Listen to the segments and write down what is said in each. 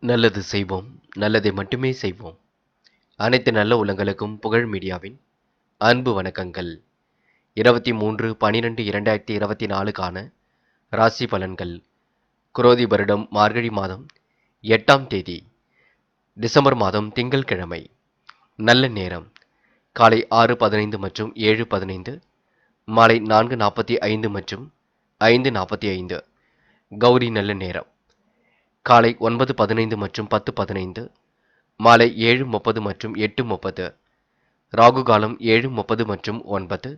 நல்லது செய்வோம், நல்லதை மட்டுமே செய்வோம். அனைத்து நல்ல உள்ளங்களுக்கும் புகழ் மீடியாவின் அன்பு வணக்கங்கள். 23/12/2024க்கான ராசி பலன்கள். குரோதி வருடம் மார்கழி மாதம் 8ஆம் தேதி, டிசம்பர் மாதம் திங்கள்கிழமை. நல்ல நேரம் காலை 6:15 மற்றும் 7:15, மாலை 4:45 மற்றும் 5:45. கௌரி நல்ல நேரம் காலை 9:15 மற்றும் 10:15, மாலை 7:30 மற்றும் 8:30. ராகு காலம் 7:30 மற்றும் 9,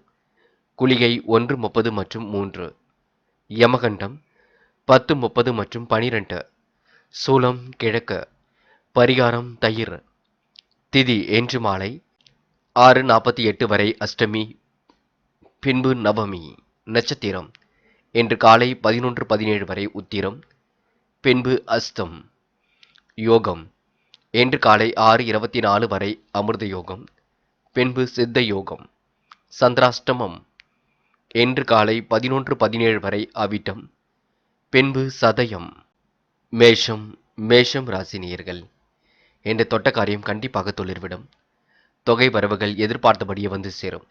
குளிகை 1:30 மற்றும் 3, யமகண்டம் 10:30 மற்றும் 12, சூலம் கிழக்கு, பரிகாரம் தயிர். திதி இன்று மாலை 6:48 வரை அஷ்டமி, பின்பு நவமி. நட்சத்திரம் இன்று காலை 11:17 வரை உத்திரம், பின்பு அஸ்தம். யோகம் இன்று காலை 6:24 வரை அமிர்த யோகம், பின்பு சித்த யோகம். சந்திராஷ்டமம் இன்று காலை 11:17 வரை அவிட்டம், பின்பு சதயம். மேஷம் மேஷம் ராசி நேயர்கள். இன்று தொட்ட காரியம் கண்டிப்பாக துளிர்விடும். தொகை வரவுகள் எதிர்பார்த்தபடியே வந்து சேரும்.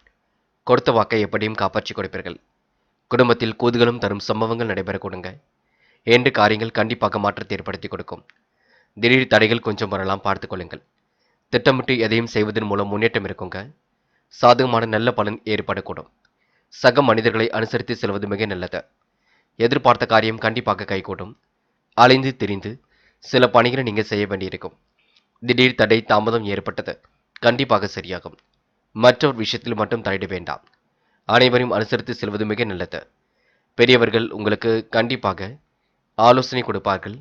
கொடுத்த வாக்கை எப்படியும் காப்பாற்றிக் கொடுப்பீர்கள். குடும்பத்தில் கூதுகளும் தரும் சம்பவங்கள் நடைபெற கொடுங்க. இன்று காரியங்கள் கண்டிப்பாக மாற்றத்தை ஏற்படுத்தி கொடுக்கும். திடீர் தடைகள் கொஞ்சம் வரலாம், பார்த்துக் கொள்ளுங்கள். திட்டமிட்டு எதையும் செய்வதன் மூலம் முன்னேற்றம் இருக்குங்க. சாதகமான நல்ல பலன் ஏற்படக்கூடும். சக மனிதர்களை அனுசரித்து செல்வது மிக நல்லது. எதிர்பார்த்த காரியம் கண்டிப்பாக கைகூடும். அலைந்து திரிந்து சில பணிகளை நீங்க செய்ய வேண்டியிருக்கும். திடீர் தடை தாமதம் ஏற்பட்டது கண்டிப்பாக சரியாகும். மற்றொரு விஷயத்தில் மட்டும் தலையிட வேண்டாம். அனைவரையும் அனுசரித்து செல்வது மிக நல்லது. பெரியவர்கள் உங்களுக்கு கண்டிப்பாக ஆலோசனை கொடுப்பார்கள்,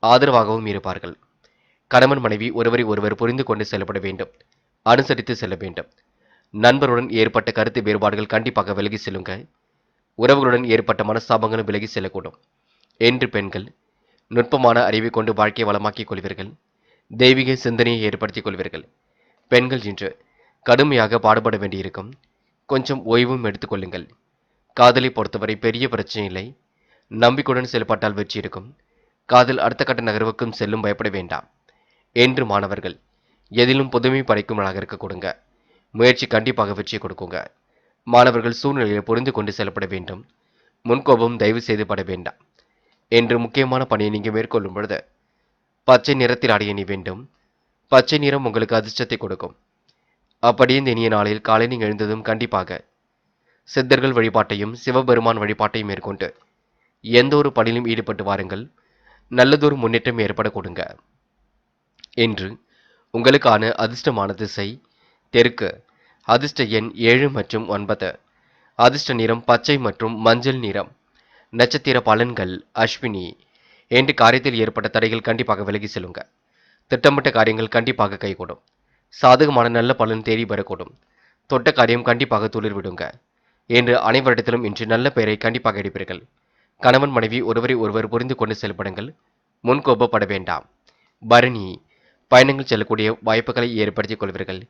ஆதரவாகவும் இருப்பார்கள். கணவன் மனைவி ஒருவரை ஒருவர் புரிந்து கொண்டு செல்லப்பட வேண்டும், அனுசரித்து செல்ல வேண்டும். நண்பருடன் ஏற்பட்ட கருத்து வேறுபாடுகள் கண்டிப்பாக விலகி செல்லுங்க. உறவுகளுடன் ஏற்பட்ட மனஸ்தாபங்களும் விலகி செல்லக்கூடும். என்று பெண்கள் நுட்பமான அறிவை கொண்டு வாழ்க்கையை வளமாக்கிக் கொள்வீர்கள். தெய்வீக சிந்தனையை ஏற்படுத்திக் கொள்வீர்கள். பெண்கள் இன்று கடுமையாக பாடுபட வேண்டியிருக்கும். கொஞ்சம் ஓய்வும் எடுத்துக்கொள்ளுங்கள். காதலை பொறுத்தவரை பெரிய பிரச்சனை இல்லை. நம்பிக்கையுடன் செயல்பட்டால் வெற்றி இருக்கும். காதல் அடுத்த கட்ட நகர்வுக்கும் செல்லும், பயப்பட வேண்டாம். என்று மாணவர்கள் எதிலும் புதுமை படைக்கும்வளாக இருக்க கொடுங்க. முயற்சி கண்டிப்பாக வெற்றி கொடுக்குங்க. மாணவர்கள் சூழ்நிலையை புரிந்து கொண்டு செயல்பட வேண்டும். முன்கோபம் தயவு செய்து பட வேண்டாம். என்று முக்கியமான பணியை நீங்க மேற்கொள்ளும் பொழுது பச்சை நிறத்தில் ஆடை அணி வேண்டும். பச்சை நிறம் உங்களுக்கு அதிர்ஷ்டத்தை கொடுக்கும். அப்படியே இந்த இனிய நாளில் காலை நீங்கள் எழுந்ததும் கண்டிப்பாக சித்தர்கள் வழிபாட்டையும் சிவபெருமான் வழிபாட்டையும் மேற்கொண்டு எந்த ஒரு பணியிலும் ஈடுபட்டு வாருங்கள். நல்லதொரு முன்னேற்றம் ஏற்பட கொடுங்க. என்று உங்களுக்கான அதிர்ஷ்டமான திசை தெற்கு. அதிர்ஷ்ட எண் 7 மற்றும் 9. அதிர்ஷ்ட நிறம் பச்சை மற்றும் மஞ்சள் நிறம். நட்சத்திர பலன்கள் அஸ்வினி. என்று காரியத்தில் ஏற்பட்ட தடைகள் கண்டிப்பாக விலகி செல்லுங்க. திட்டமிட்ட காரியங்கள் கண்டிப்பாக கைகூடும். சாதகமான நல்ல பலன் தேடி வரக்கூடும். தொட்ட காரியம் கண்டிப்பாக துளிர்விடுங்க. என்று அனைவரிடத்திலும் இன்று நல்ல பெயரை கண்டிப்பாக எடுப்பீர்கள். கணவன் மனைவி ஒருவரை ஒருவர் புரிந்து கொண்டு செயல்படுங்கள். முன்கோபப்பட வேண்டாம். பரணி பயணங்கள் செல்லக்கூடிய வாய்ப்புகளை ஏற்படுத்திக் கொள்வீர்கள்.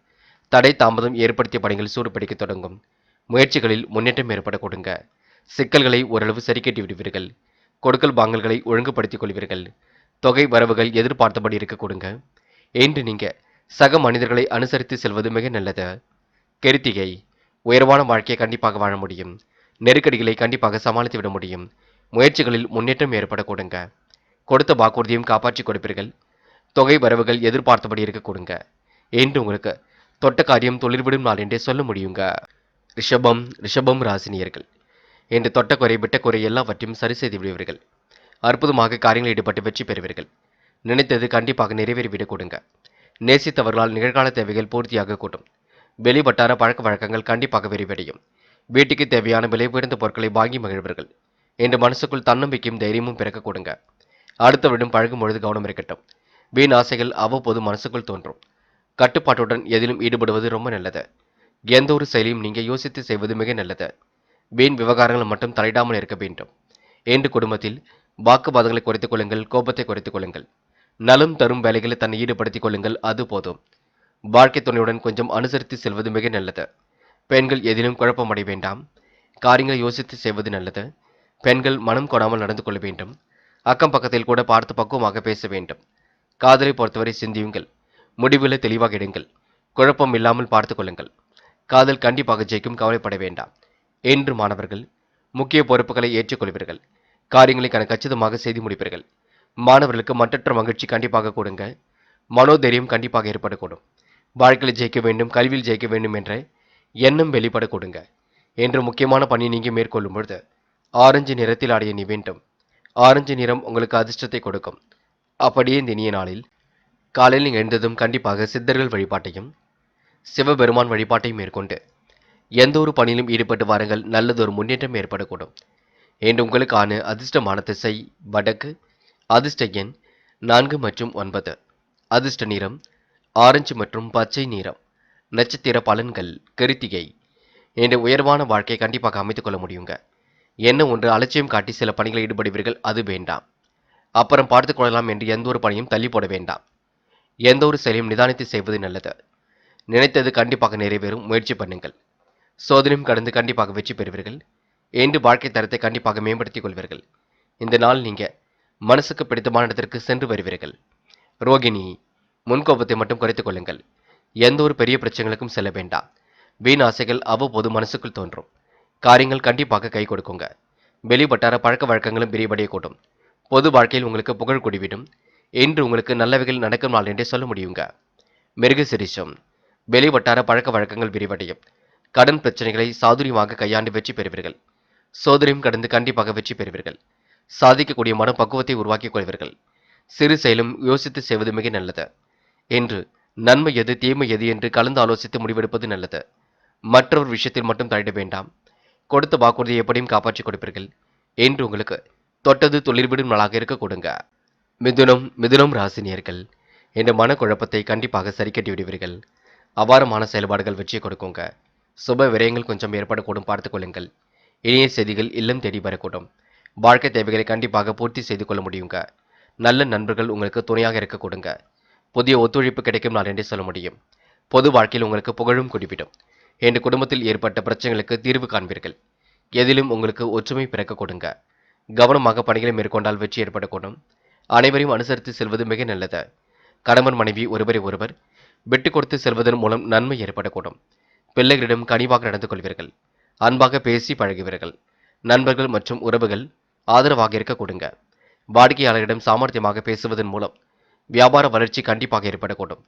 தடை தாமதம் ஏற்படுத்திய பணிகள் சூடுபிடிக்க தொடங்கும். முயற்சிகளில் முன்னேற்றம் ஏற்பட கொடுங்க. சிக்கல்களை ஓரளவு சரி கட்டி விடுவீர்கள். கொடுக்கல் வாங்கல்களை ஒழுங்குபடுத்திக் கொள்வீர்கள். தொகை வரவுகள் எதிர்பார்த்தபடி இருக்க கொடுங்க. என்று நீங்க சக மனிதர்களை அனுசரித்து செல்வது மிக நல்லது. கிருத்திகை உயர்வான வாழ்க்கையை கண்டிப்பாக வாழ முடியும். நெருக்கடிகளை கண்டிப்பாக சமாளித்து விட முடியும். முயற்சிகளில் முன்னேற்றம் ஏற்பட கொடுங்க. கொடுத்த வாக்குறுதியும் காப்பாற்றிக் கொடுப்பீர்கள். தொகை வரவுகள் எதிர்பார்த்தபடி இருக்க கொடுங்க. என்று உங்களுக்கு தொட்ட காரியம் தொழில்விடும் நாள் என்றே சொல்ல முடியுங்க. ரிஷபம் ராசினியர்கள். என்று தொட்ட குறை விட்ட குறை எல்லாவற்றையும் சரி செய்து விடுவீர்கள். அற்புதமாக காரியங்களில் ஈடுபட்டு வெற்றி பெறுவீர்கள். நினைத்தது கண்டிப்பாக நிறைவேறிவிடக் கொடுங்க. நேசித்தவர்களால் நிகழ்கால தேவைகள் பூர்த்தியாக கூட்டும். வெளிவட்டார பழக்க வழக்கங்கள் கண்டிப்பாக விரிவடையும். வீட்டுக்கு தேவையான விலை உயர்ந்த பொருட்களை வாங்கி மகிழ்வீர்கள். என்று மனசுக்குள் தன்னம்பிக்கையும் தைரியமும் பிறக்க கொடுங்க. அடுத்தவரிடம் பழகும் பொழுது கவனம் இருக்கட்டும். வீண் ஆசைகள் அவ்வப்போது மனசுக்குள் தோன்றும். கட்டுப்பாட்டுடன் எதிலும் ஈடுபடுவது ரொம்ப நல்லது. எந்த ஒரு செயலையும் நீங்க யோசித்து செய்வது மிக நல்லது. வீண் விவகாரங்கள் மட்டும் தலையிடாமல் இருக்க வேண்டும். என்று குடும்பத்தில் வாக்குவாதங்களை குறைத்துக் கொள்ளுங்கள், கோபத்தை குறைத்துக் கொள்ளுங்கள். நலம் தரும் வேலைகளை தன்னை ஈடுபடுத்திக் கொள்ளுங்கள், அது போதும். வாழ்க்கை துணையுடன் கொஞ்சம் அனுசரித்து செல்வது மிக நல்லது. பெண்கள் எதிலும் குழப்பமடைய வேண்டாம். காரியங்களை யோசித்து செய்வது நல்லது. பெண்கள் மனம் கொடாமல் நடந்து கொள்ள வேண்டும். அக்கம் பக்கத்தில் கூட பார்த்து பக்குவமாக பேச வேண்டும். காதலை பொறுத்தவரை சிந்தியுங்கள். முடிவுகளை தெளிவாக எடுங்கள். குழப்பம் இல்லாமல் பார்த்துக் கொள்ளுங்கள். காதல் கண்டிப்பாக ஜெயிக்கும், கவலைப்பட வேண்டாம். என்று மாணவர்கள் முக்கிய பொறுப்புகளை ஏற்றுக்கொள்வீர்கள். காரியங்களை கச்சிதமாக செய்து முடிப்பீர்கள். மாணவர்களுக்கு மற்றற்ற மகிழ்ச்சி கண்டிப்பாக கொடுங்க. மனோதைரியம் கண்டிப்பாக ஏற்படக்கூடும். வாழ்க்கையில் ஜெயிக்க வேண்டும், கல்வியில் ஜெயிக்க வேண்டும் என்ற எண்ணம் வெளிப்பட கொடுங்க. என்று முக்கியமான பணியை நீங்க மேற்கொள்ளும் பொழுது ஆரஞ்சு நிறத்தில் ஆடைய நீ வேண்டும். ஆரஞ்சு நிறம் உங்களுக்கு அதிர்ஷ்டத்தை கொடுக்கும். அப்படியே இந்த இனிய நாளில் காலையில் நீங்கள் எழுந்ததும் கண்டிப்பாக சித்தர்கள் வழிபாட்டையும் சிவபெருமான் வழிபாட்டையும் மேற்கொண்டு எந்த ஒரு பணியிலும் ஈடுபட்டு வாருங்கள். நல்லதொரு முன்னேற்றம் ஏற்படக்கூடும். என்று உங்களுக்கான அதிர்ஷ்டமான திசை வடக்கு. அதிர்ஷ்ட எண் 4 மற்றும் 9. அதிர்ஷ்ட நிறம் ஆரஞ்சு மற்றும் பச்சை நிறம். நட்சத்திர பலன்கள் கிருத்திகை. என்ற உயர்வான வாழ்க்கையை கண்டிப்பாக அமைத்துக் கொள்ள முடியுங்க. என்ன ஒன்று அலட்சியம் காட்டி சில பணிகளில் ஈடுபடுவீர்கள், அது வேண்டாம். அப்புறம் பார்த்துக் கொள்ளலாம் என்று எந்த ஒரு பணியும் தள்ளி போட வேண்டாம். எந்த ஒரு செயலையும் நிதானித்து செய்வது நல்லது. நினைத்தது கண்டிப்பாக நிறைவேறும், முயற்சி பண்ணுங்கள். சோதனையும் கடந்து கண்டிப்பாக வெற்றி பெறுவீர்கள். என்று வாழ்க்கை தரத்தை கண்டிப்பாக மேம்படுத்திக் கொள்வீர்கள். இந்த நாள் நீங்க மனசுக்கு பிடித்தமான இடத்திற்கு சென்று வருவீர்கள். ரோகிணி, முன்கோபத்தை மட்டும் குறைத்துக் கொள்ளுங்கள். எந்த ஒரு பெரிய பிரச்சனைகளுக்கும் செல்ல வேண்டாம். வீண் ஆசைகள் அவ்வப்போது மனசுக்குள் தோன்றும். காரியங்கள் கண்டிப்பாக கை கொடுக்குங்க. வெளிவட்டார பழக்க வழக்கங்களும் விரிவடைய கூடும். பொது வாழ்க்கையில் உங்களுக்கு புகழ் கூடிவிடும். இன்று உங்களுக்கு நல்லவைகள் நடக்கும் நாள் என்றே சொல்ல முடியுங்க. மிருகசிரிஷம், வெளிவட்டார பழக்க வழக்கங்கள் விரிவடையும். கடன் பிரச்சனைகளை சாதுரியமாக கையாண்டு வெற்றி பெறுவீர்கள். சோதனையும் கடந்து கண்டிப்பாக வெற்றி பெறுவீர்கள். சாதிக்கக்கூடிய மனப்பக்குவத்தை உருவாக்கிக் கொள்வீர்கள். சிறு செயலும் யோசித்து செய்வது மிக நல்லது. என்று நன்மை எது தீமை எது என்று கலந்து ஆலோசித்து முடிவெடுப்பது நல்லது. மற்றொரு விஷயத்தில் மட்டும் தலையிட வேண்டாம். கொடுத்த வாக்குறுதியை எப்படியும் காப்பாற்றிக் கொடுப்பீர்கள். என்று உங்களுக்கு தொட்டது துளிர்விடும் நாளாக இருக்க கொடுங்க. மிதுனம் ராசினியர்கள் என்ற மனக்குழப்பத்தை கண்டிப்பாக சரி கட்டி விடுவீர்கள். அபாரமான செயல்பாடுகள் வெற்றியை கொடுக்குங்க. சுப விரயங்கள் கொஞ்சம் ஏற்படக்கூடும், பார்த்துக் கொள்ளுங்கள். இனிய செய்திகள் இல்லம் தேடி வரக்கூடும். வாழ்க்கை தேவைகளை கண்டிப்பாக பூர்த்தி செய்து கொள்ள முடியுங்க. நல்ல நண்பர்கள் உங்களுக்கு துணையாக இருக்க கொடுங்க. புதிய ஒத்துழைப்பு கிடைக்கும் நாள் என்றே சொல்ல முடியும். பொது வாழ்க்கையில் உங்களுக்கு புகழும் குடிவிடும். என்று குடும்பத்தில் ஏற்பட்ட பிரச்சனைகளுக்கு தீர்வு காண்பீர்கள். எதிலும் உங்களுக்கு ஒற்றுமை பிறக்க கொடுங்க. கவனமாக பணிகளை மேற்கொண்டால் வெற்றி ஏற்படக்கூடும். அனைவரையும் அனுசரித்து செல்வது மிக நல்லது. கணவன் மனைவி ஒருவரை ஒருவர் விட்டுக் கொடுத்து செல்வதன் மூலம் நன்மை ஏற்படக்கூடும். பிள்ளைகளிடம் கனிவாக நடந்து கொள்வீர்கள். அன்பாக பேசி பழகுவீர்கள். நண்பர்கள் மற்றும் உறவுகள் ஆதரவாக இருக்க கொடுங்க. வாடிக்கையாளர்களிடம் சாமர்த்தியமாக பேசுவதன் மூலம் வியாபார வளர்ச்சி கண்டிப்பாக ஏற்படக்கூடும்.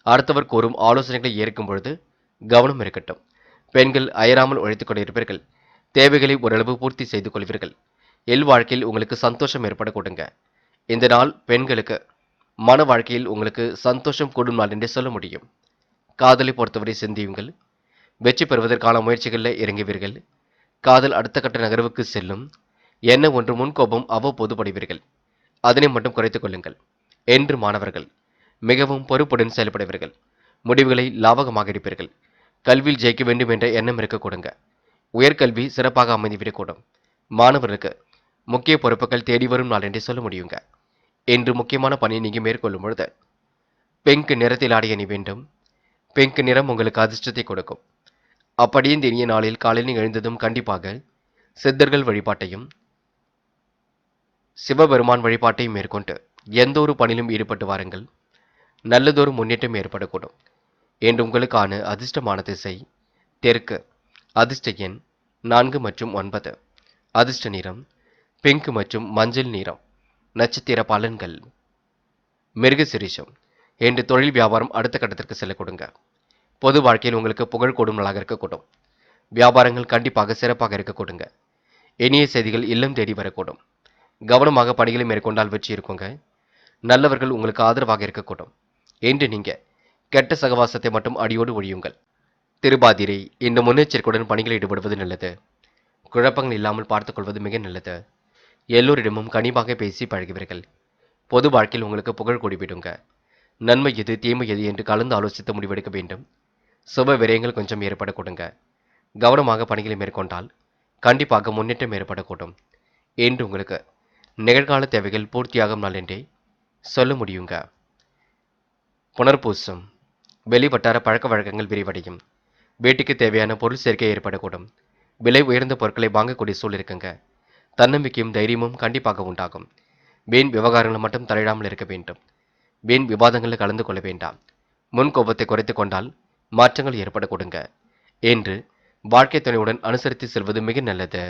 அடுத்தவர் கூறும் ஆலோசனைகளை ஏற்கும் பொழுது கவனம் இருக்கட்டும். பெண்கள் அயராமல் உழைத்துக் கொண்டிருப்பீர்கள். தேவைகளை ஓரளவு பூர்த்தி செய்து கொள்வீர்கள். வாழ்க்கையில் உங்களுக்கு சந்தோஷம் ஏற்பட கொடுங்க. இந்த நாள் பெண்களுக்கு மன வாழ்க்கையில் உங்களுக்கு சந்தோஷம் கூடும் நாள் என்றே சொல்ல முடியும். காதலை பொறுத்தவரை சிந்தியுங்கள். வெற்றி பெறுவதற்கான முயற்சிகளில் இறங்குவீர்கள். காதல் அடுத்த கட்ட நகர்வுக்கு செல்லும். என்ன ஒன்று முன்கோபம் அவ்வப்போது படுவீர்கள். அதனை மட்டும் குறைத்துக் கொள்ளுங்கள். என்று மாணவர்கள் மிகவும் பொறுப்புடன் செயல்படுவீர்கள். முடிவுகளை லாபகமாக எடுப்பீர்கள். கல்வியில் ஜெயிக்க வேண்டும் என்ற எண்ணம் இருக்க கொடுங்க. உயர்கல்வி சிறப்பாக அமைந்துவிடக்கூடும். மாணவர்களுக்கு முக்கிய பொறுப்புகள் தேடி வரும் நாள் என்றே சொல்ல முடியுங்க. என்று முக்கியமான பணியை நீங்க மேற்கொள்ளும் பொழுது பிங்க் நிறத்தில் ஆடைய நீ வேண்டும். பிங்க் நிறம் உங்களுக்கு அதிர்ஷ்டத்தை கொடுக்கும். அப்படியே இந்த இனிய நாளில் காலையில் எழுந்ததும் கண்டிப்பாக சித்தர்கள் வழிபாட்டையும் சிவபெருமான் வழிபாட்டையும் மேற்கொண்டு எந்த ஒரு பணியிலும் ஈடுபட்டு வாருங்கள். நல்லதொரு முன்னேற்றம் ஏற்படக்கூடும். என்று உங்களுக்கான அதிர்ஷ்டமான திசை தெற்கு. அதிர்ஷ்ட எண் 4 மற்றும் 9. அதிர்ஷ்ட நிறம் பிங்க் மற்றும் மஞ்சள் நிறம். நட்சத்திர பலன்கள் மிருகசிரிஷம். என்று தொழில் வியாபாரம் அடுத்த கட்டத்திற்கு செல்ல கொடுங்க. பொது வாழ்க்கையில் உங்களுக்கு புகழ் கூடும் நாளாக இருக்கக்கூடும். வியாபாரங்கள் கண்டிப்பாக சிறப்பாக இருக்க கொடுங்க. இனிய செய்திகள் இல்லம் தேடி வரக்கூடும். கவனமாக பணிகளை மேற்கொண்டால் வெற்றி இருக்குங்க. நல்லவர்கள் உங்களுக்கு ஆதரவாக இருக்கக்கூடும். என்று நீங்க கெட்ட சகவாசத்தை மட்டும் அடியோடு ஒழியுங்கள். திருபாதிரை இந்த முன்னெச்சரிக்கையுடன் பணிகளில் ஈடுபடுவது நல்லது. குழப்பங்கள் இல்லாமல் பார்த்துக் கொள்வது மிக நல்லது. எல்லோரிடமும் கனிவாக பேசி பழகுவீர்கள். பொது வாழ்க்கையில் உங்களுக்கு புகழ் கூடிவிடுங்க. நன்மை எது தீமை எது என்று கலந்து ஆலோசித்து முடிவெடுக்க வேண்டும். சுப விரயங்கள் கொஞ்சம் ஏற்பட கொடுங்க. கவனமாக பணிகளை மேற்கொண்டால் கண்டிப்பாக முன்னேற்றம் ஏற்படக்கூடும். என்று உங்களுக்கு நிகழ்கால தேவைகள் பூர்த்தியாகும் நாள் என்றே சொல்ல முடியுங்க. புனர்பூசம், வெளிவட்டார பழக்க வழக்கங்கள் விரிவடையும். வீட்டுக்கு தேவையான பொருள் சேர்க்கை ஏற்படக்கூடும். விலை உயர்ந்த பொருட்களை வாங்கக்கூடிய சூழல் இருக்குங்க. தன்னம்பிக்கையும் தைரியமும் கண்டிப்பாக உண்டாகும். வீண் விவகாரங்கள் மட்டும் தலையிடாமல் இருக்க வேண்டும். வீண் விவாதங்களில் கலந்து கொள்ள வேண்டாம். முன் கோபத்தை குறைத்துக் கொண்டால் மாற்றங்கள் ஏற்பட கொடுங்க என்று வாழ்க்கை துணையுடன் அனுசரித்து செல்வது மிக நல்லது.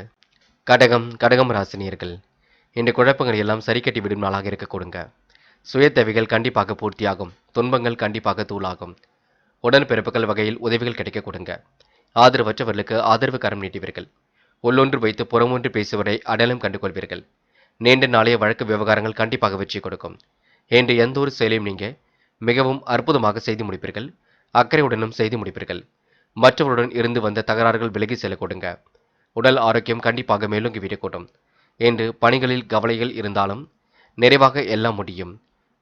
கடகம் ராசினியர்கள், இந்த குழப்பங்களை எல்லாம் சரி கட்டி விடும் நாளாக இருக்க கொடுங்க. சுய தேவைகள் கண்டிப்பாக பூர்த்தியாகும். துன்பங்கள் கண்டிப்பாக தூளாகும். உடன்பிறப்புகள் வகையில் உதவிகள் கிடைக்க கொடுங்க. ஆதரவற்றவர்களுக்கு ஆதரவு கரம் நீட்டுவீர்கள். உள்ளொன்று வைத்து புறமொன்று பேசுவதை அடையாளம் கண்டு கொள்வீர்கள். நீண்ட நாளைய வழக்கு விவகாரங்கள் கண்டிப்பாக வெற்றி கொடுக்கும். என்று எந்த ஒரு செயலையும் நீங்க மிகவும் அற்புதமாக செய்து முடிப்பீர்கள். அக்கறையுடனும் செய்து முடிப்பீர்கள். மற்றவருடன் இருந்து வந்த தகராறுகள் விலகி செல்ல கொடுங்க. உடல் ஆரோக்கியம் கண்டிப்பாக மேலோங்கி விடக்கூடும். என்று பணிகளில் கவலைகள் இருந்தாலும் நிறைவாக எல்லாம் முடியும்.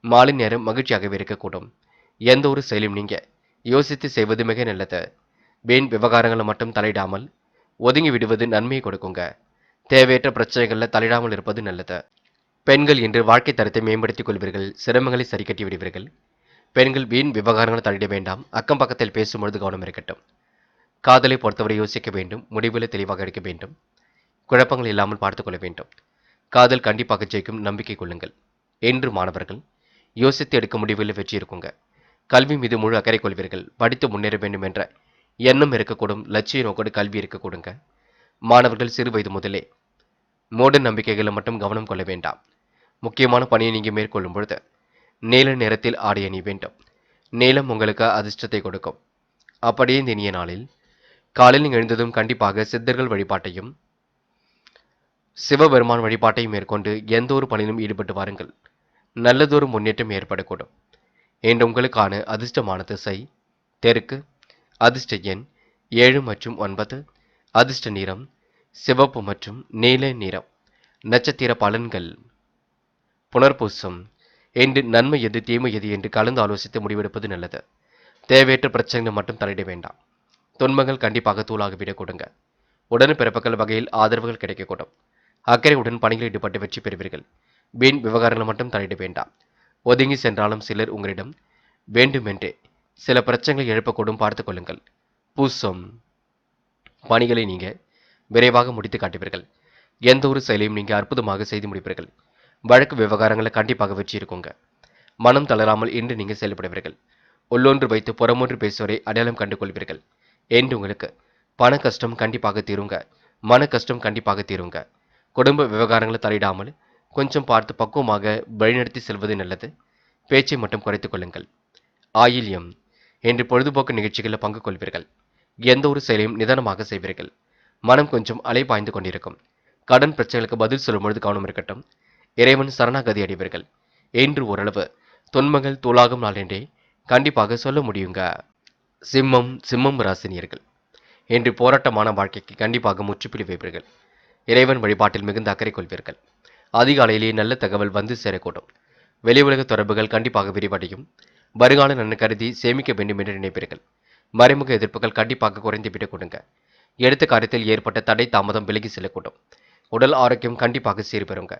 மாலை நேரம் மகிழ்ச்சியாகவே இருக்கக்கூடும். எந்த ஒரு செயலும் நீங்க யோசித்து செய்வது மிக நல்லது. வீண் விவகாரங்களை மட்டும் தலையிடாமல் ஒதுங்கி விடுவது நன்மையை கொடுக்குங்க. தேவையற்ற பிரச்சனைகளில் தலையிடாமல் இருப்பது நல்லது. பெண்கள் இன்று வாழ்க்கை தரத்தை மேம்படுத்திக் கொள்வீர்கள். சிரமங்களை சரி கட்டி விடுவீர்கள். பெண்கள் வீண் விவகாரங்களை தலையிட வேண்டாம். அக்கம் பக்கத்தில் பேசும்பொழுது கவனம் இருக்கட்டும். காதலை பொறுத்தவரை யோசிக்க வேண்டும். முடிவுகளை தெளிவாக எடுக்க வேண்டும். குழப்பங்கள் இல்லாமல் பார்த்துக் கொள்ள வேண்டும். காதல் கண்டிப்பாக ஜெயிக்கும், நம்பிக்கை கொள்ளுங்கள். என்று மாணவர்கள் யோசித்து எடுக்க முடிவுகளில் வெற்றி இருக்குங்க. கல்வி மீது முழு அக்கறை கொள்வீர்கள். படித்து முன்னேற வேண்டும் என்ற எண்ணம் இருக்கக்கூடும். லட்சிய நோக்கோடு கல்வி இருக்கக்கூடுங்க. மாணவர்கள் சிறு வயது முதலே மூட நம்பிக்கைகளை மட்டும் கவனம் கொள்ள வேண்டாம். முக்கியமான பணியை நீங்கள் மேற்கொள்ளும் பொழுது நீல நிறத்தில் ஆடை அணி வேண்டும். நீலம் உங்களுக்கு அதிர்ஷ்டத்தை கொடுக்கும். அப்படியே இந்த இனிய நாளில் காலையில் எழுந்ததும் கண்டிப்பாக சித்தர்கள் வழிபாட்டையும் சிவபெருமான் வழிபாட்டையும் மேற்கொண்டு எந்த ஒரு பணியிலும் ஈடுபட்டு வாருங்கள். நல்லதொரு முன்னேற்றம் ஏற்படக்கூடும். இன்று உங்களுக்கான அதிர்ஷ்டமான திசை தெற்கு. அதிர்ஷ்ட எண் 7 மற்றும் 9. அதிர்ஷ்ட நிறம் சிவப்பு மற்றும் நீல நிறம். நட்சத்திர பலன்கள். புனர்பூசம். இன்று நன்மை எது தீமை எது என்று கலந்து ஆலோசித்து முடிவெடுப்பது நல்லது. தேவையற்ற பிரச்சனைகள் மட்டும் தலையிட வேண்டாம். துன்பங்கள் கண்டிப்பாக தூளாக விட கொடுங்க. உடன்பிறப்புகள் வகையில் ஆதரவுகள் கிடைக்கக்கூடும். அக்கறையுடன் பணிகளில் ஈடுபட்டு வெற்றி பெறுவீர்கள். வீண் விவகாரங்கள் மட்டும் தலையிட வேண்டாம். ஒதுங்கி சென்றாலும் சிலர் உங்களிடம் வேண்டுமென்றே சில பிரச்சனைகளை எழுப்பக்கூடும், பார்த்துக் கொள்ளுங்கள். பூசம். பணிகளை நீங்க விரைவாக முடித்து காட்டுவீர்கள். எந்த ஒரு செயலையும் நீங்க அற்புதமாக செய்து முடிப்பீர்கள். வழக்கு விவகாரங்களை கண்டிப்பாக வெற்றி இருக்குங்க. மனம் தளராமல் இன்று நீங்க செயல்படுவீர்கள். உள்ளொன்று வைத்து புறமொன்று பேசுவதை அடையாளம் கண்டு கொள்வீர்கள். என்று உங்களுக்கு பண கஷ்டம் கண்டிப்பாக தீருங்க. மன கஷ்டம் கண்டிப்பாக தீருங்க. குடும்ப விவகாரங்களை தலையிடாமல் கொஞ்சம் பார்த்து பக்குவமாக வழிநடத்தி செல்வது நல்லது. பேச்சை மட்டும் குறைத்துக் கொள்ளுங்கள். ஆயில்யம். என்று பொழுதுபோக்கு நிகழ்ச்சிகளில் பங்கு கொள்வீர்கள். எந்த ஒரு செயலையும் நிதானமாக செய்வீர்கள். மனம் கொஞ்சம் அலைபாய்ந்து கொண்டிருக்கும். கடன் பிரச்சனைகளுக்கு பதில் சொல்லும் பொழுது கவனம் இருக்கட்டும். இறைவன் சரணாகதி அடைவீர்கள். என்று ஓரளவு துன்பங்கள் தூளாகும் நாள் என்றே கண்டிப்பாக சொல்ல முடியுங்க. சிம்மம் ராசினியர்கள், இன்று போராட்டமான வாழ்க்கைக்கு கண்டிப்பாக முற்றுப்புள்ளி வைப்பீர்கள். இறைவன் வழிபாட்டில் மிகுந்த அக்கறை கொள்வீர்கள். அதிகாலையிலேயே நல்ல தகவல் வந்து சேரக்கூடும். வெளி உலக தொடர்புகள் கண்டிப்பாக விரிவடையும். வருங்கால நன்மை கருதி சேமிக்க வேண்டும் என்று நினைப்பீர்கள். மறைமுக எதிர்ப்புகள் கண்டிப்பாக குறைந்துவிடக் கொடுங்க. எடுத்த காரியத்தில் ஏற்பட்ட தடை தாமதம் விலகி செல்லக்கூடும். உடல் ஆரோக்கியம் கண்டிப்பாக சீர்பெறுங்க.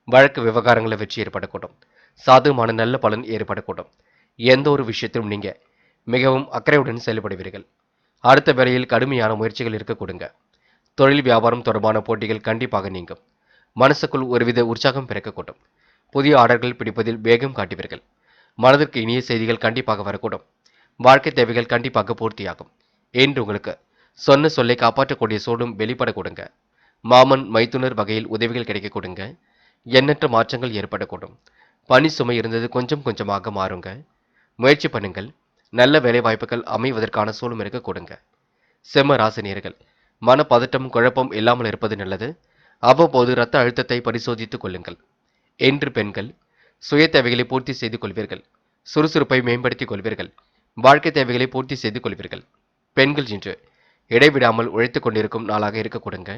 வழக்கு விவகாரங்களில் வெற்றி ஏற்படக்கூடும். சாதகமான நல்ல பலன் ஏற்படக்கூடும். எந்த ஒரு விஷயத்திலும் நீங்க மிகவும் அக்கறையுடன் செயல்படுவீர்கள். அடுத்த வேளையில் கடுமையான முயற்சிகள் இருக்க கொடுங்க. தொழில் வியாபாரம் தொடர்பான போட்டிகள் கண்டிப்பாக நீங்கும். மனசுக்குள் ஒருவித உற்சாகம் பிறக்கக்கூடும். புதிய ஆர்டர்கள் பிடிப்பதில் வேகம் காட்டுவீர்கள். மனதிற்கு இனிய செய்திகள் கண்டிப்பாக வரக்கூடும். வாழ்க்கை தேவைகள் கண்டிப்பாக பூர்த்தியாகும். என்று உங்களுக்கு சொன்ன சொல்லை காப்பாற்றக்கூடிய சூடும் வெளிப்பட கொடுங்க. மாமன் மைத்துனர் வகையில் உதவிகள் கிடைக்க கொடுங்க. எண்ணற்ற மாற்றங்கள் ஏற்படக்கூடும். பணி சுமை இருந்தது கொஞ்சம் கொஞ்சமாக மாறுங்க. முயற்சி பண்ணுங்கள். நல்ல வேலை வாய்ப்புகள் அமைவதற்கான சூழலும் இருக்க கொடுங்க. சிம்ம ராசினியர்கள், மன பதட்டம் குழப்பம் இல்லாமல் இருப்பது நல்லது. அவ்வப்போது இரத்த அழுத்தத்தை பரிசோதித்துக் கொள்ளுங்கள். என்று பெண்கள் சுய தேவைகளை பூர்த்தி செய்து கொள்வீர்கள். சுறுசுறுப்பை மேம்படுத்திக் கொள்வீர்கள். வாழ்க்கை தேவைகளை பூர்த்தி செய்து கொள்வீர்கள். பெண்கள் இன்று இடைவிடாமல் உழைத்துக் கொண்டிருக்கும் நாளாக இருக்க கொடுங்க.